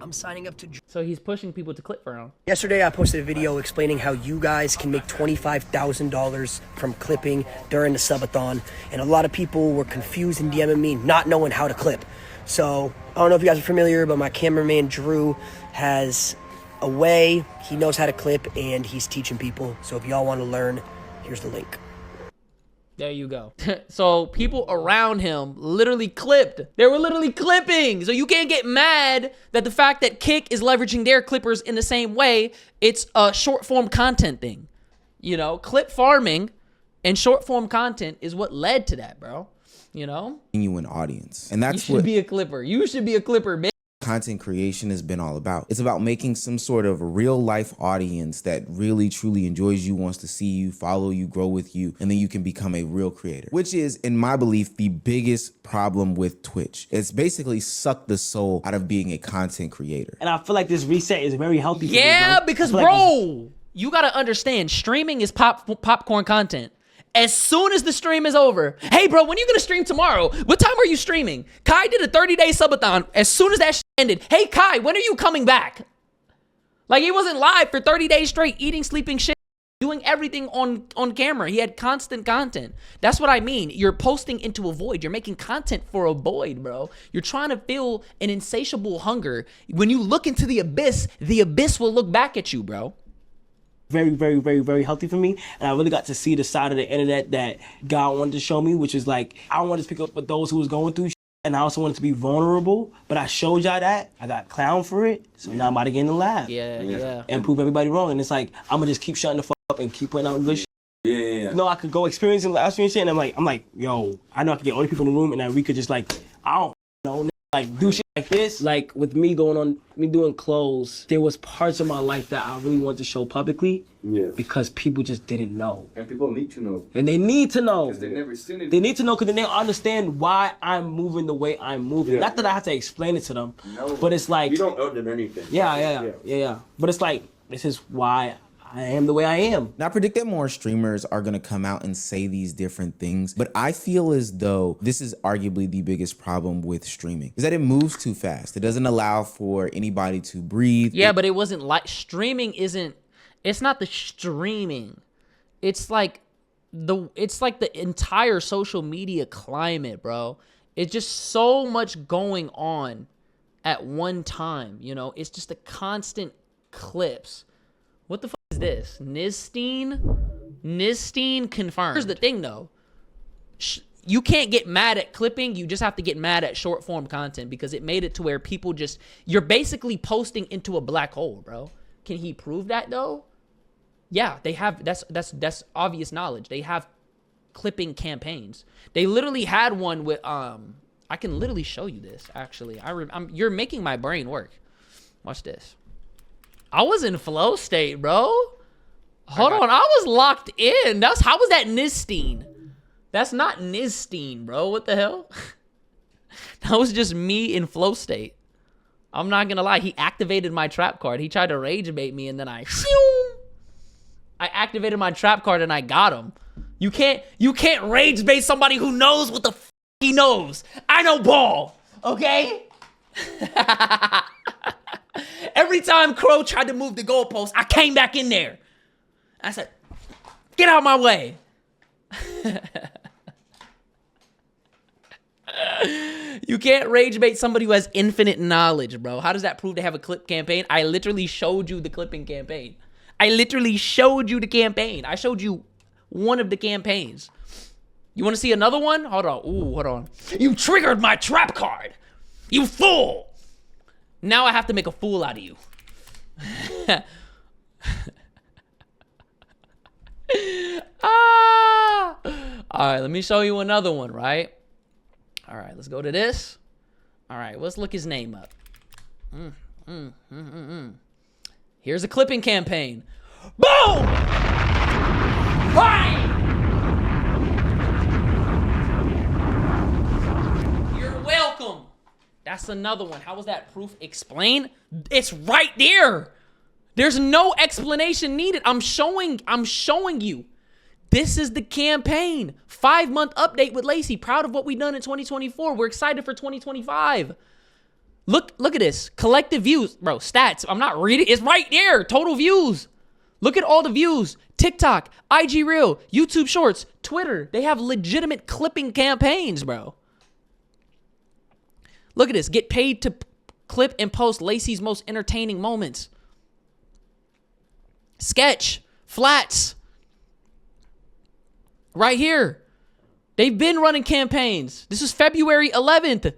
I'm signing up to... So he's pushing people to clip for him. Yesterday I posted a video explaining how you guys can make $25,000 from clipping during the subathon, and a lot of people were confused and DMing me not knowing how to clip. So I don't know if you guys are familiar, but my cameraman Drew has a way. He knows how to clip and he's teaching people. So if y'all want to learn, here's the link. There you go. So people around him literally clipped. They were literally clipping. So you can't get mad that the fact that Kick is leveraging their clippers in the same way. It's a short form content thing. You know, clip farming and short form content is what led to that, bro. You know? You an audience. And that's you should be a clipper. You should be a clipper, man. Content creation has been all about. It's about making some sort of real life audience that really truly enjoys you, wants to see you, follow you, grow with you, and then you can become a real creator, which is, in my belief, the biggest problem with Twitch. It's basically sucked the soul out of being a content creator. And I feel like this reset is very healthy for yeah, me, because bro, you gotta understand, streaming is popcorn content. As soon as the stream is over, hey bro, when are you gonna stream tomorrow? What time are you streaming? Kai did a 30-day subathon. As soon as that shit ended, hey Kai, when are you coming back? Like, he wasn't live for 30 days straight, eating, sleeping, shit, doing everything on camera. He had constant content. That's what I mean. You're posting into a void. You're making content for a void, bro. You're trying to fill an insatiable hunger. When you look into the abyss will look back at you, bro. Very, very, very, very healthy for me. And I really got to see the side of the internet that God wanted to show me, which is like, I wanted to pick up with those who was going through shit, and I also wanted to be vulnerable, but I showed y'all that. I got clowned for it, so now I'm about to get in the lab. Yeah. And prove everybody wrong. And it's like, I'm gonna just keep shutting the fuck up and keep putting out good shit. Yeah. You know, I could go experience and live stream shit, and I'm like, yo, I know I could get all the people in the room, and then we could just like, I don't know, like do shit like this. Like with me doing clothes, there was parts of my life that I really wanted to show publicly. Yeah. Because people just didn't know. And people need to know. And they need to know. Because they never seen it. They need to know because then they understand why I'm moving the way I'm moving. Yeah. Not that I have to explain it to them. No. But it's like, you don't owe them anything. Yeah. But it's like, this is why I am the way I am. Now, I predict that more streamers are gonna come out and say these different things, but I feel as though this is arguably the biggest problem with streaming, is that it moves too fast. It doesn't allow for anybody to breathe. Yeah, but it wasn't like, streaming isn't, it's not the streaming. It's like the entire social media climate, bro. It's just so much going on at one time, you know? It's just a constant clips. What the fuck is this? Nistine confirmed. Here's the thing though. You can't get mad at clipping. You just have to get mad at short form content because it made it to where people just, you're basically posting into a black hole, bro. Can he prove that though? Yeah, they have, that's obvious knowledge. They have clipping campaigns. They literally had one with, I can literally show you this actually. You're making my brain work. Watch this. I was in flow state, bro. Hold on, I was locked in. How was that Nistine? That's not Nistine, bro. What the hell? That was just me in flow state. I'm not gonna lie. He activated my trap card. He tried to rage bait me, and then I activated my trap card and I got him. You can't rage bait somebody who knows what the f he knows. I know ball, okay? Every time Crow tried to move the goalpost, I came back in there. I said, get out of my way. You can't rage bait somebody who has infinite knowledge, bro. How does that prove they have a clip campaign? I literally showed you the clipping campaign. I literally showed you the campaign. I showed you one of the campaigns. You want to see another one? Hold on. Ooh, hold on. You triggered my trap card. You fool. Now I have to make a fool out of you. All right, let me show you another one, right? All right, let's go to this. All right, let's look his name up. Here's a clipping campaign. Boom! Bang! You're welcome. That's another one. How was that proof? Explain. It's right there. There's no explanation needed. I'm showing you. This is the campaign. 5-month update with Laci. Proud of what we've done in 2024. We're excited for 2025. Look at this. Collective views. Bro, stats. I'm not reading. It's right there. Total views. Look at all the views. TikTok, IG Reel, YouTube Shorts, Twitter. They have legitimate clipping campaigns, bro. Look at this. Get paid to clip and post Laci's most entertaining moments. Sketch. Flats. Right here. They've been running campaigns. This is February 11th.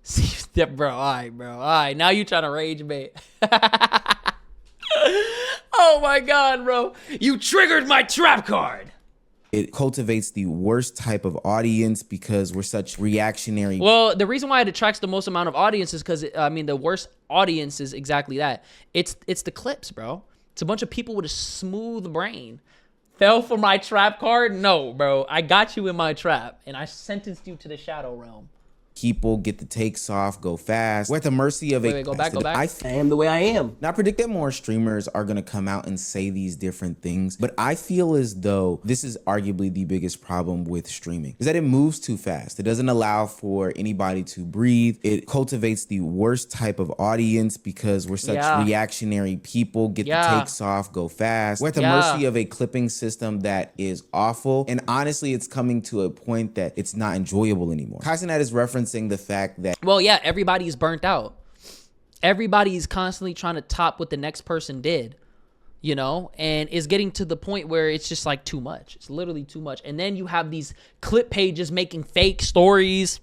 See, bro, all right, bro. All right, now you trying to rage bait. Oh my God, bro. You triggered my trap card. It cultivates the worst type of audience because we're such reactionary. Well, the reason why it attracts the most amount of audience is because, I mean, the worst audience is exactly that. It's the clips, bro. It's a bunch of people with a smooth brain. Fell for my trap card? No, bro. I got you in my trap, and I sentenced you to the shadow realm. People get the takes off, go fast. We're at the mercy of Wait, go back. I am the way I am. Now, I predict that more streamers are gonna come out and say these different things, but I feel as though this is arguably the biggest problem with streaming, is that it moves too fast. It doesn't allow for anybody to breathe. It cultivates the worst type of audience because we're such reactionary people. Get the takes off, go fast. We're at the mercy of a clipping system that is awful, and honestly, it's coming to a point that it's not enjoyable anymore. Kaizenat is referencing the fact that, well, yeah, everybody's burnt out. Everybody's constantly trying to top what the next person did, you know, and it's getting to the point where it's just like too much. It's literally too much. And then you have these clip pages making fake stories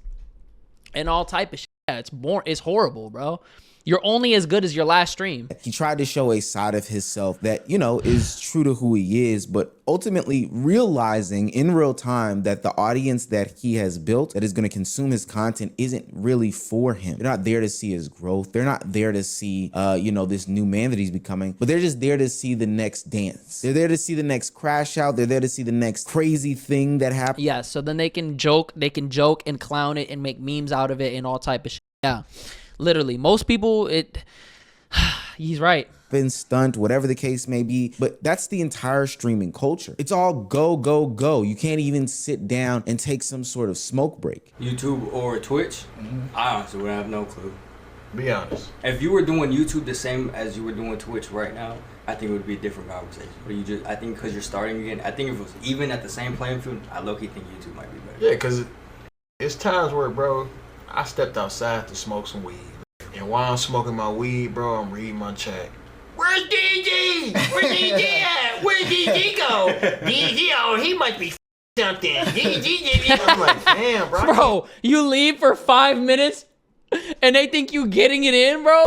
and all type of shit. Yeah, it's horrible, bro. You're only as good as your last stream. He tried to show a side of himself that, you know, is true to who he is, but ultimately realizing in real time that the audience that he has built that is going to consume his content isn't really for him. They're not there to see his growth. They're not there to see, you know, this new man that he's becoming, but they're just there to see the next dance. They're there to see the next crash out. They're there to see the next crazy thing that happens. Yeah, so then they can joke and clown it and make memes out of it and all type of shit. Yeah. Literally, most people, he's right. Been stunt, whatever the case may be, but that's the entire streaming culture. It's all go, go, go. You can't even sit down and take some sort of smoke break. YouTube or Twitch? I honestly would have no clue. Be honest. If you were doing YouTube the same as you were doing Twitch right now, I think it would be a different conversation. But I think because you're starting again, I think if it was even at the same playing field, I low-key think YouTube might be better. Yeah, because it's times where, bro, I stepped outside to smoke some weed. And while I'm smoking my weed, bro, I'm reading my chat. Where's DG? Where's DG at? Where's DG go? DG, oh, he must be something. DG. I'm like, damn, bro. Bro, you leave for 5 minutes and they think you getting it in, bro?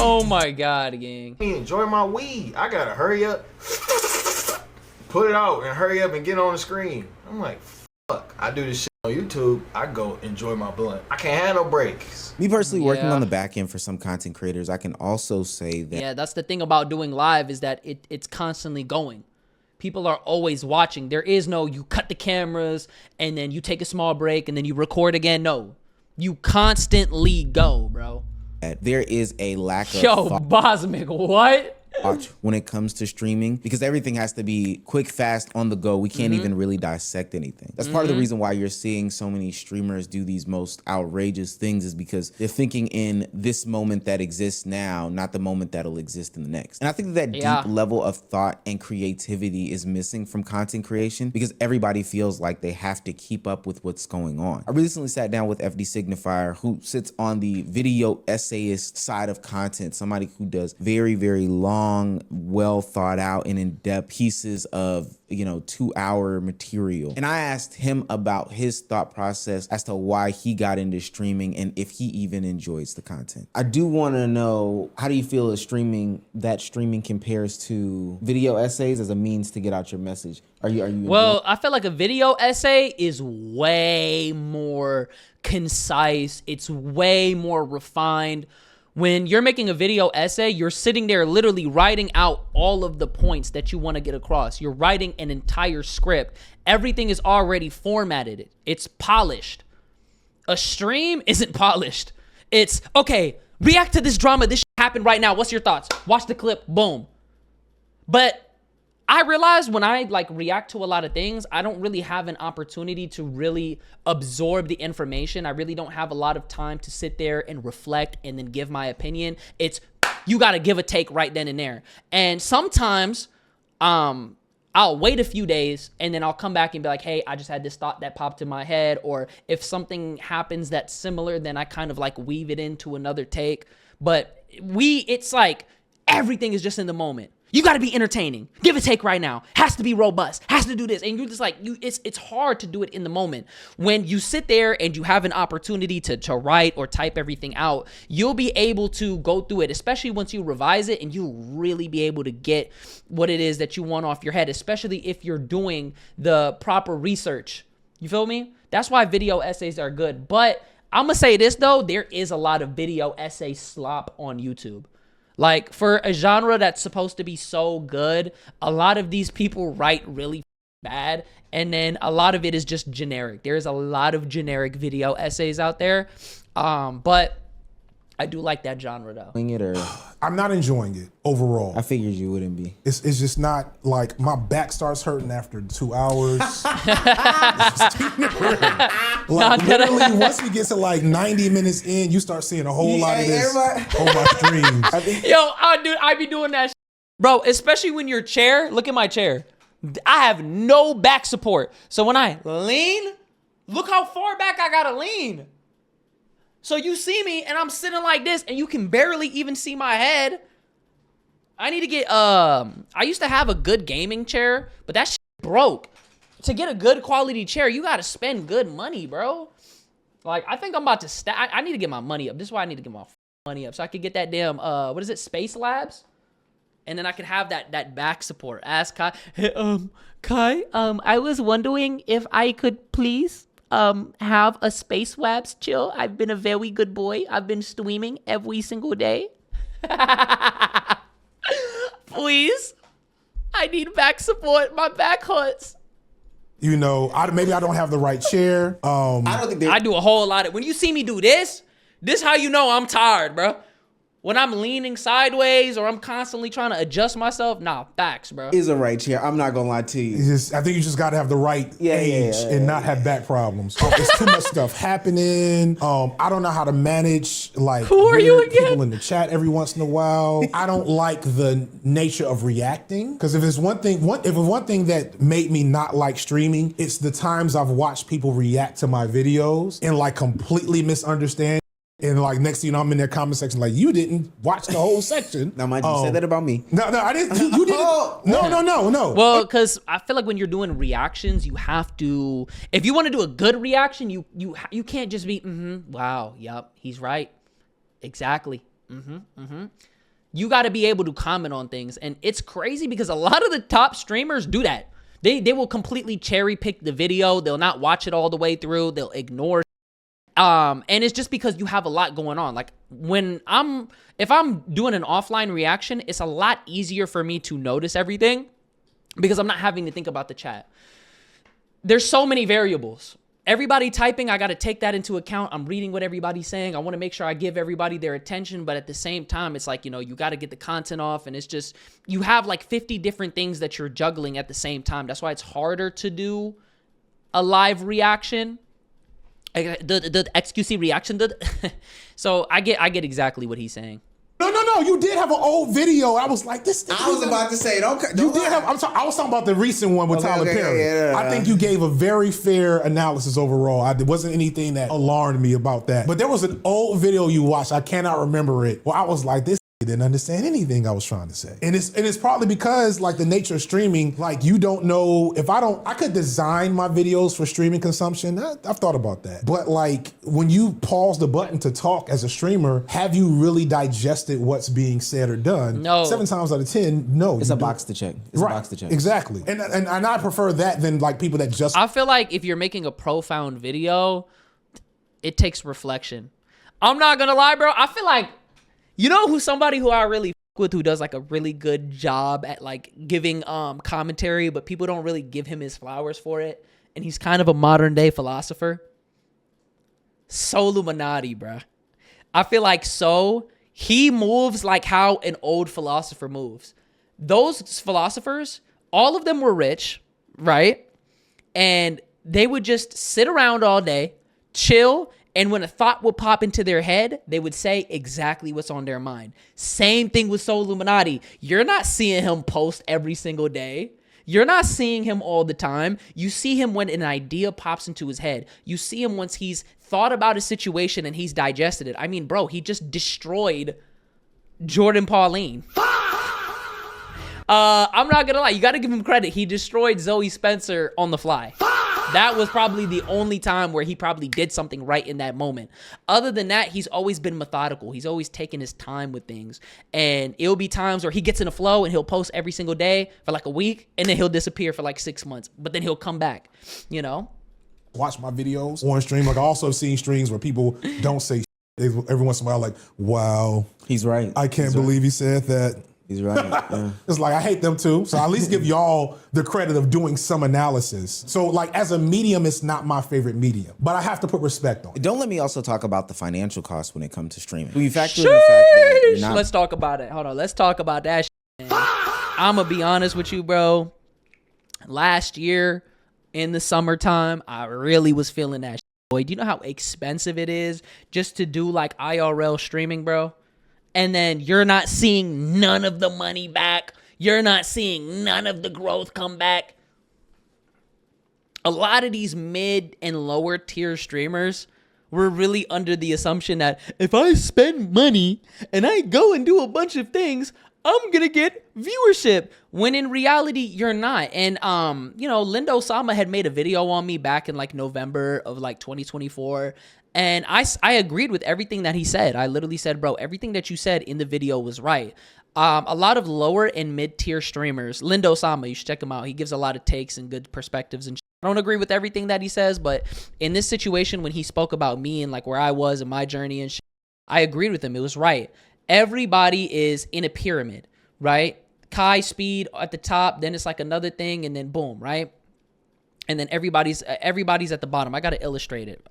Oh my God, gang. Enjoy my weed. I gotta hurry up, put it out, and hurry up and get on the screen. I'm like, fuck. I do this shit on YouTube. I go enjoy my blunt. I can't have no breaks. Me personally, working on the back end for some content creators, I can also say that. Yeah, that's the thing about doing live is that it's constantly going. People are always watching. There is no, you cut the cameras and then you take a small break and then you record again. No, you constantly go, bro. There is a lack of Bosmic, what? when it comes to streaming, because everything has to be quick, fast, on the go. We can't even really dissect anything. That's part of the reason why you're seeing so many streamers do these most outrageous things, is because they're thinking in this moment that exists now, not the moment that'll exist in the next. And I think that deep level of thought and creativity is missing from content creation, because everybody feels like they have to keep up with what's going on. I recently sat down with FD Signifier, who sits on the video essayist side of content, somebody who does very, very long, well thought out and in-depth pieces of 2-hour material. And I asked him about his thought process as to why he got into streaming and if he even enjoys the content. I do want to know, how do you feel streaming compares to video essays as a means to get out your message? Are you Well, I feel like a video essay is way more concise. It's way more refined. When you're making a video essay, you're sitting there literally writing out all of the points that you want to get across. You're writing an entire script. Everything is already formatted. It's polished. A stream isn't polished. It's, okay, react to this drama. This happened right now. What's your thoughts? Watch the clip. Boom. But I realized when I react to a lot of things, I don't really have an opportunity to really absorb the information. I really don't have a lot of time to sit there and reflect and then give my opinion. It's, you got to give a take right then and there. And sometimes I'll wait a few days and then I'll come back and be like, hey, I just had this thought that popped in my head. Or if something happens that's similar, then I kind of weave it into another take. But it's like everything is just in the moment. You got to be entertaining. Give a take right now. Has to be robust. Has to do this. And you're just it's hard to do it in the moment. When you sit there and you have an opportunity to write or type everything out, you'll be able to go through it, especially once you revise it, and you'll really be able to get what it is that you want off your head, especially if you're doing the proper research. You feel me? That's why video essays are good. But I'm going to say this, though. There is a lot of video essay slop on YouTube. For a genre that's supposed to be so good, a lot of these people write really bad, and then a lot of it is just generic. There's a lot of generic video essays out there, but I do like that genre, though. I'm not enjoying it overall. I figured you wouldn't be. It's just not, my back starts hurting after 2 hours. Literally, once we get to 90 minutes in, you start seeing a whole lot of this on my streams. Yo, I be doing that bro, especially when your chair, look at my chair. I have no back support. So when I lean, look how far back I gotta lean. So you see me and I'm sitting like this and you can barely even see my head. I need to get, I used to have a good gaming chair, but that shit broke. To get a good quality chair, you got to spend good money, bro. I think I'm about to I need to get my money up. This is why I need to get my money up. So I could get that damn, what is it? Space Labs? And then I could have that back support. Ask Kai, hey, Kai, I was wondering if I could please have a Space Labs chill. I've been a very good boy. I've been streaming every single day. Please, I need back support. My back hurts. Maybe I don't have the right chair. I don't think I do a whole lot of, when you see me do this how you know I'm tired, bro. When I'm leaning sideways or I'm constantly trying to adjust myself, facts, bro. Is a right chair. I'm not gonna lie to you. I think you just gotta have the right age and not have back problems. There's too much stuff happening. I don't know how to manage who are you again? People in the chat every once in a while. I don't like the nature of reacting, because if it's one thing that made me not like streaming, it's the times I've watched people react to my videos and completely misunderstand. And next thing you know, I'm in their comment section you didn't watch the whole section. Now, mind you, said that about me. No, I didn't. You didn't. No. Well, because I feel like when you're doing reactions, you have to. If you want to do a good reaction, you can't just be wow, yep, he's right, exactly. You got to be able to comment on things, and it's crazy because a lot of the top streamers do that. They will completely cherry pick the video. They'll not watch it all the way through. They'll ignore. And it's just because you have a lot going on. If I'm doing an offline reaction, it's a lot easier for me to notice everything. because I'm not having to think about the chat. There's so many variables. Everybody typing, I got to take that into account. I'm reading what everybody's saying. I want to make sure I give everybody their attention. But at the same time, it's like, you know, you got to get the content off. And it's just, you have like 50 different things that you're juggling at the same time. That's why it's harder to do a live reaction. The XQC reaction. So I get exactly what he's saying. No, you did have an old video. I was like, this. I was about to say, don't you did have. I was talking about the recent one with Tyler Perry. Yeah. I think you gave a very fair analysis overall. There wasn't anything that alarmed me about that. But there was an old video you watched. I cannot remember it. Well, I was like, this didn't understand anything I was trying to say. And it's probably because like the nature of streaming, like you don't know if I could design my videos for streaming consumption. I've thought about that. But like when you pause the button to talk as a streamer, have you really digested what's being said or done? No. 7 times out of 10, no. It's a box to check. It's right. a box to check. Exactly. And I prefer that than like people that just. I feel like if you're making a profound video, it takes reflection. I'm not gonna lie, bro. I feel like, you know who somebody who I really fuck with, who does like a really good job at like giving commentary, but people don't really give him his flowers for it, and he's kind of a modern day philosopher? Soluminati, bruh. I feel like he moves like how an old philosopher moves. Those philosophers, all of them were rich, right? And they would just sit around all day, chill, and when a thought would pop into their head, they would say exactly what's on their mind. Same thing with Soluminati. You're not seeing him post every single day. You're not seeing him all the time. You see him when an idea pops into his head. You see him once he's thought about a situation and he's digested it. I mean, bro, he just destroyed Jordan Pauline. I'm not gonna lie. You got to give him credit. He destroyed Zoe Spencer on the fly. That was probably the only time where he probably did something right in that moment. Other than that, he's always been methodical. He's always taken his time with things. And it'll be times where he gets in a flow and he'll post every single day for like a week, and then he'll disappear for like 6 months. But then he'll come back, you know? Watch my videos on stream. Like I also have seen streams where people don't say shit. Every once in a while, like, wow. He's right. I can't believe he said that. He's right. Yeah. It's like, I hate them too. So I at least give y'all the credit of doing some analysis. So like as a medium, it's not my favorite medium, but I have to put respect on it. Don't let me also talk about the financial costs when it comes to streaming. When you factor in the fact that you're not... Let's talk about it. Hold on. Let's talk about that shit, man. I'm going to be honest with you, bro. Last year in the summertime, I really was feeling that shit. Boy, do you know how expensive it is just to do like IRL streaming, bro? And then you're not seeing none of the money back. You're not seeing none of the growth come back. A lot of these mid and lower tier streamers were really under the assumption that if I spend money and I go and do a bunch of things, I'm going to get viewership. When in reality, you're not. And, you know, Lindo Sama had made a video on me back in like November of like 2024. And I agreed with everything that he said. I literally said, bro, everything that you said in the video was right. A lot of lower and mid-tier streamers, Lindo Sama, you should check him out. He gives a lot of takes and good perspectives and shit. I don't agree with everything that he says, but in this situation, when he spoke about me and like where I was and my journey and shit, I agreed with him. It was right. Everybody is in a pyramid, right? Kai Speed at the top, then it's like another thing, and then boom, right? And then everybody's at the bottom. I got to illustrate it.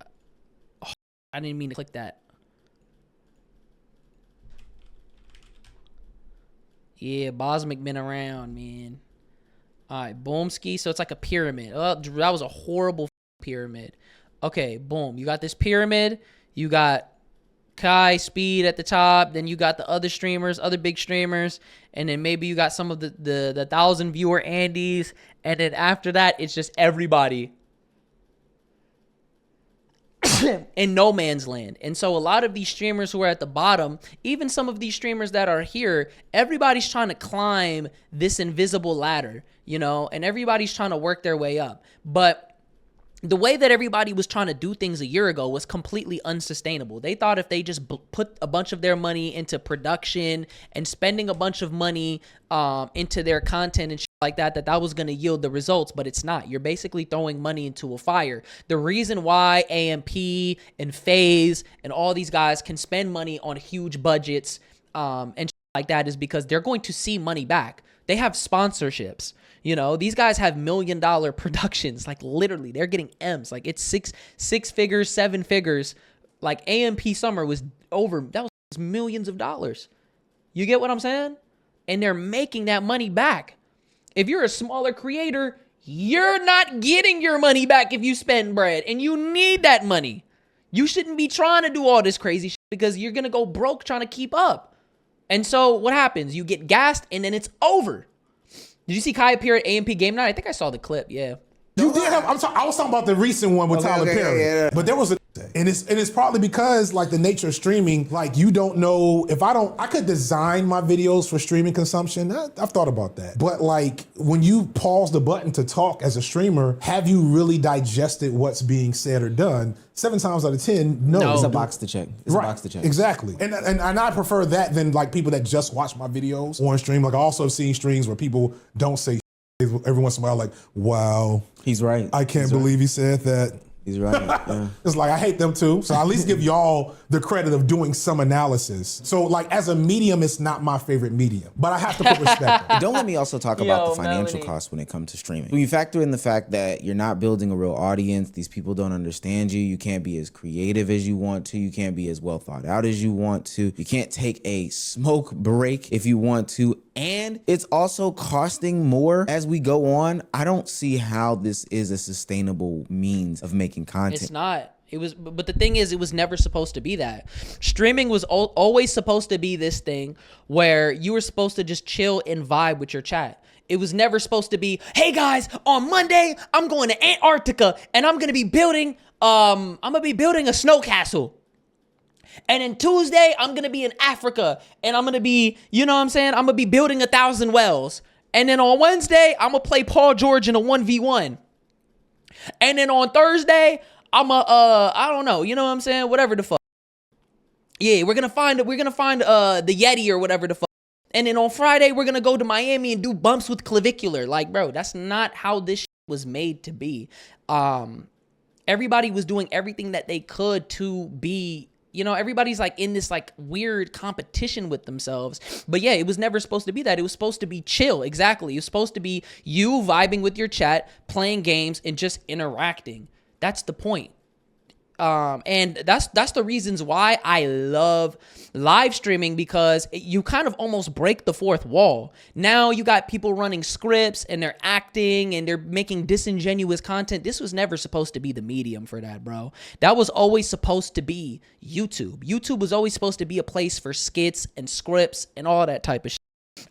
I didn't mean to click that. Yeah, Bosmic been around, man. All right, Boomski. So it's like a pyramid. Oh, that was a horrible pyramid. Okay, boom. You got this pyramid. You got Kai Speed at the top. Then you got the other streamers, other big streamers. And then maybe you got some of the 1,000 viewer Andys. And then after that, it's just everybody in no man's land. And so a lot of these streamers who are at the bottom, even some of these streamers that are here, everybody's trying to climb this invisible ladder, you know, and everybody's trying to work their way up. But the way that everybody was trying to do things a year ago was completely unsustainable. They thought if they just put a bunch of their money into production and spending a bunch of money into their content and shit like that, that was going to yield the results, but it's not. You're basically throwing money into a fire. The reason why AMP and FaZe and all these guys can spend money on huge budgets and shit like that is because they're going to see money back. They have sponsorships. You know, these guys have $1 million productions. Like literally, they're getting M's. Like it's six figures, 7 figures. Like AMP Summer was that was millions of dollars. You get what I'm saying? And they're making that money back. If you're a smaller creator, you're not getting your money back if you spend bread, and you need that money. You shouldn't be trying to do all this crazy shit because you're going to go broke trying to keep up. And so what happens? You get gassed and then it's over. Did you see Kai appear at AMP Game Night? I think I saw the clip. Yeah. You did have. I was talking about the recent one with Tyler Perry, but there was and it's probably because like the nature of streaming, like you don't know if I could design my videos for streaming consumption. I've thought about that, but like when you pause the button to talk as a streamer, have you really digested what's being said or done? 7 times out of 10, no. It's a box to check. It's a box to check. Exactly, and I prefer that than like people that just watch my videos on stream. Like I also have seen streams where people don't say. Every once in a while, like, wow. He's right. I can't believe he said that. He's right. Yeah. It's like, I hate them too. So I at least give y'all the credit of doing some analysis. So like as a medium, it's not my favorite medium, but I have to put respect on it. Don't let me also talk about the financial costs when it comes to streaming. When you factor in the fact that you're not building a real audience, these people don't understand you, you can't be as creative as you want to, you can't be as well thought out as you want to, you can't take a smoke break if you want to, and it's also costing more as we go on. I don't see how this is a sustainable means of making content. It's not. But the thing is, it was never supposed to be that. Streaming was always supposed to be this thing where you were supposed to just chill and vibe with your chat. It was never supposed to be, hey guys, on Monday, I'm going to Antarctica and I'm going to be building, a snow castle. And then Tuesday, I'm going to be in Africa and I'm going to be, you know what I'm saying? I'm going to be building 1,000 wells. And then on Wednesday, I'm going to play Paul George in a 1v1. And then on Thursday, I don't know, you know what I'm saying? Whatever the fuck. Yeah, we're gonna find the Yeti or whatever the fuck. And then on Friday, we're gonna go to Miami and do bumps with Clavicular. Like, bro, that's not how this shit was made to be. Everybody was doing everything that they could to be, you know, everybody's like in this like weird competition with themselves. But yeah, it was never supposed to be that. It was supposed to be chill. Exactly. It was supposed to be you vibing with your chat, playing games, and just interacting. That's the point. And that's the reasons why I love live streaming, because you kind of almost break the fourth wall. Now you got people running scripts and they're acting and they're making disingenuous content. This was never supposed to be the medium for that, bro. That was always supposed to be YouTube. YouTube was always supposed to be a place for skits and scripts and all that type of shit.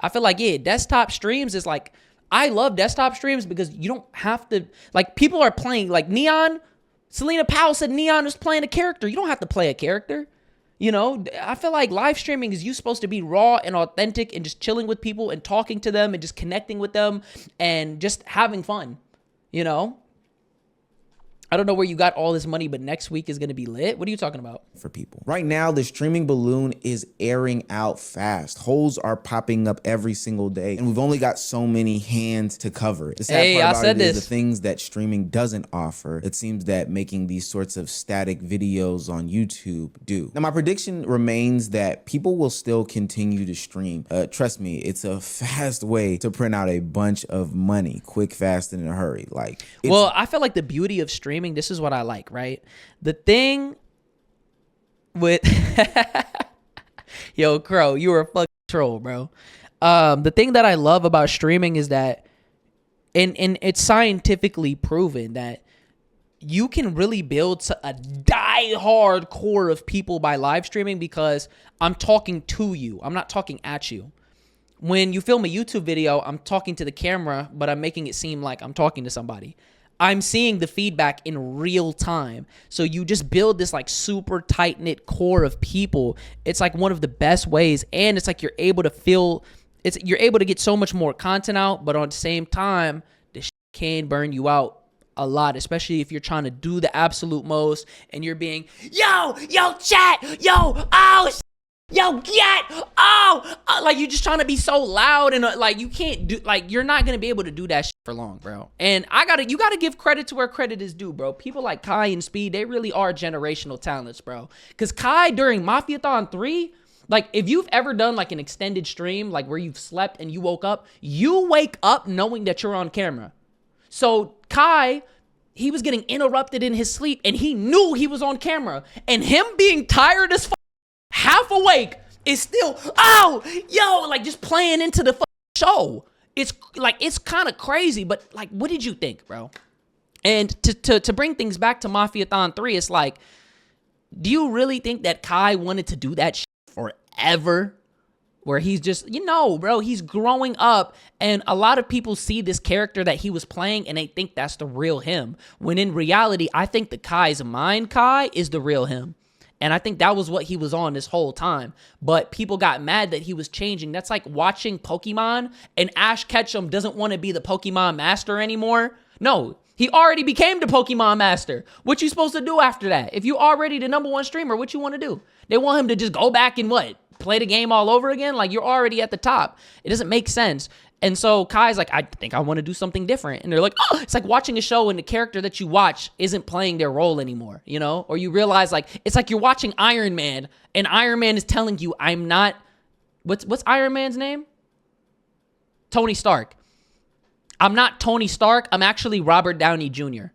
I feel like, yeah, desktop streams is like, I love desktop streams because you don't have to, like, people are playing, like Neon, Selena Powell said Neon is playing a character. You don't have to play a character. You know, I feel like live streaming is you supposed to be raw and authentic and just chilling with people and talking to them and just connecting with them and just having fun, you know? I don't know where you got all this money, but next week is going to be lit. What are you talking about? For people. Right now, the streaming balloon is airing out fast. Holes are popping up every single day, and we've only got so many hands to cover it. The sad part about it is the things that streaming doesn't offer, it seems that making these sorts of static videos on YouTube do. Now, my prediction remains that people will still continue to stream. Trust me, it's a fast way to print out a bunch of money, quick, fast, and in a hurry. Like, well, I feel like the beauty of streaming, this is what I like, right? The thing with yo, Crow, you were a fucking troll, bro. The thing that I love about streaming is that, and it's scientifically proven that you can really build a die-hard core of people by live streaming, because I'm talking to you. I'm not talking at you. When you film a YouTube video, I'm talking to the camera, but I'm making it seem like I'm talking to somebody. I'm seeing the feedback in real time. So you just build this like super tight-knit core of people. It's like one of the best ways. And it's like you're able to get so much more content out, but on the same time, this shit can burn you out a lot, especially if you're trying to do the absolute most and you're being, yo, chat, yo, get, like you're just trying to be so loud and like you can't do, like you're not gonna be able to do that shit for long, bro. And you gotta give credit to where credit is due, bro. People like Kai and Speed, they really are generational talents, bro. Because Kai during Mafiathon 3, Like, if you've ever done like an extended stream, like where you've slept and you woke up, you wake up knowing that you're on camera. So Kai, he was getting interrupted in his sleep and he knew he was on camera. And him being tired as fuck, half awake, is still, oh, yo, like just playing into the show. It's like, it's kind of crazy, but like, what did you think, bro? And to bring things back to Mafiathon 3, it's like, do you really think that Kai wanted to do that shit forever? Where he's just, bro, he's growing up and a lot of people see this character that he was playing and they think that's the real him. When in reality, I think the Kai's mind Kai is the real him. And I think that was what he was on this whole time. But people got mad that he was changing. That's like watching Pokemon and Ash Ketchum doesn't want to be the Pokemon master anymore. No, he already became the Pokemon master. What you supposed to do after that? If you already the #1 streamer, what you want to do? They want him to just go back and what? Play the game all over again? Like, you're already at the top. It doesn't make sense. And so Kai's like, I think I want to do something different. And they're like, oh, it's like watching a show and the character that you watch isn't playing their role anymore, Or you realize like, it's like you're watching Iron Man and Iron Man is telling you, I'm not, what's Iron Man's name? Tony Stark. I'm not Tony Stark. I'm actually Robert Downey Jr.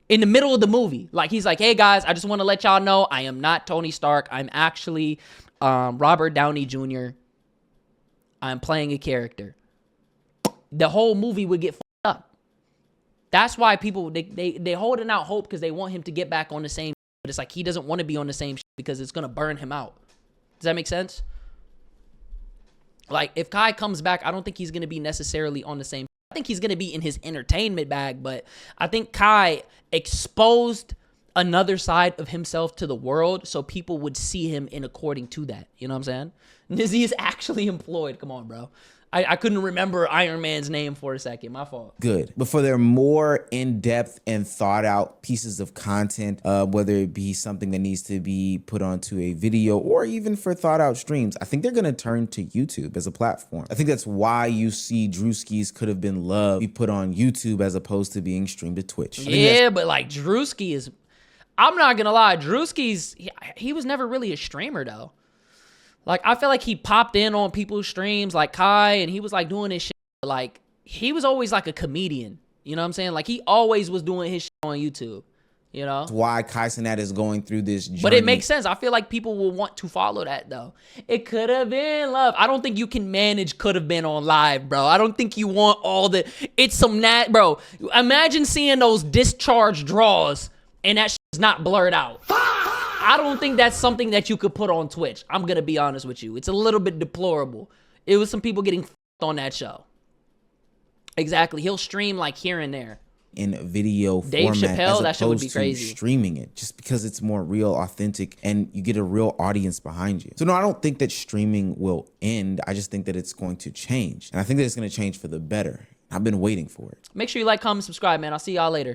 In the middle of the movie. Like, he's like, hey guys, I just want to let y'all know I am not Tony Stark. I'm actually Robert Downey Jr. I'm playing a character. The whole movie would get fucked up. That's why people, they holding out hope because they want him to get back on the same, but it's like he doesn't want to be on the same because it's going to burn him out. Does that make sense? Like, if Kai comes back, I don't think he's going to be necessarily on the same. I think he's going to be in his entertainment bag, but I think Kai exposed another side of himself to the world so people would see him in according to that. You know what I'm saying? Nizzy is actually employed. Come on, bro. I couldn't remember Iron Man's name for a second. My fault. Good. But for their more in-depth and thought-out pieces of content, whether it be something that needs to be put onto a video or even for thought-out streams, I think they're going to turn to YouTube as a platform. I think that's why you see Drewski's Could Have Been Love be put on YouTube as opposed to being streamed to Twitch. Yeah, but like Drewski is, I'm not going to lie, Drewski's, he was never really a streamer though. Like, I feel like he popped in on people's streams like Kai and he was like doing his shit. Like, he was always like a comedian. You know what I'm saying? Like, he always was doing his shit on YouTube, That's why Kai Cenat is going through this journey. But it makes sense. I feel like people will want to follow that though. It could have been love. I don't think you can manage could have been on live, bro. I don't think you want all the, it's some bro. Imagine seeing those discharge draws and that shit's not blurred out. I don't think that's something that you could put on Twitch. I'm going to be honest with you. It's a little bit deplorable. It was some people getting on that show. Exactly. He'll stream like here and there. In video Dave format Chappelle, as that shit would opposed be to crazy. streaming it, just because it's more real, authentic, and you get a real audience behind you. So no, I don't think that streaming will end. I just think that it's going to change. And I think that it's going to change for the better. I've been waiting for it. Make sure you like, comment, subscribe, man. I'll see y'all later.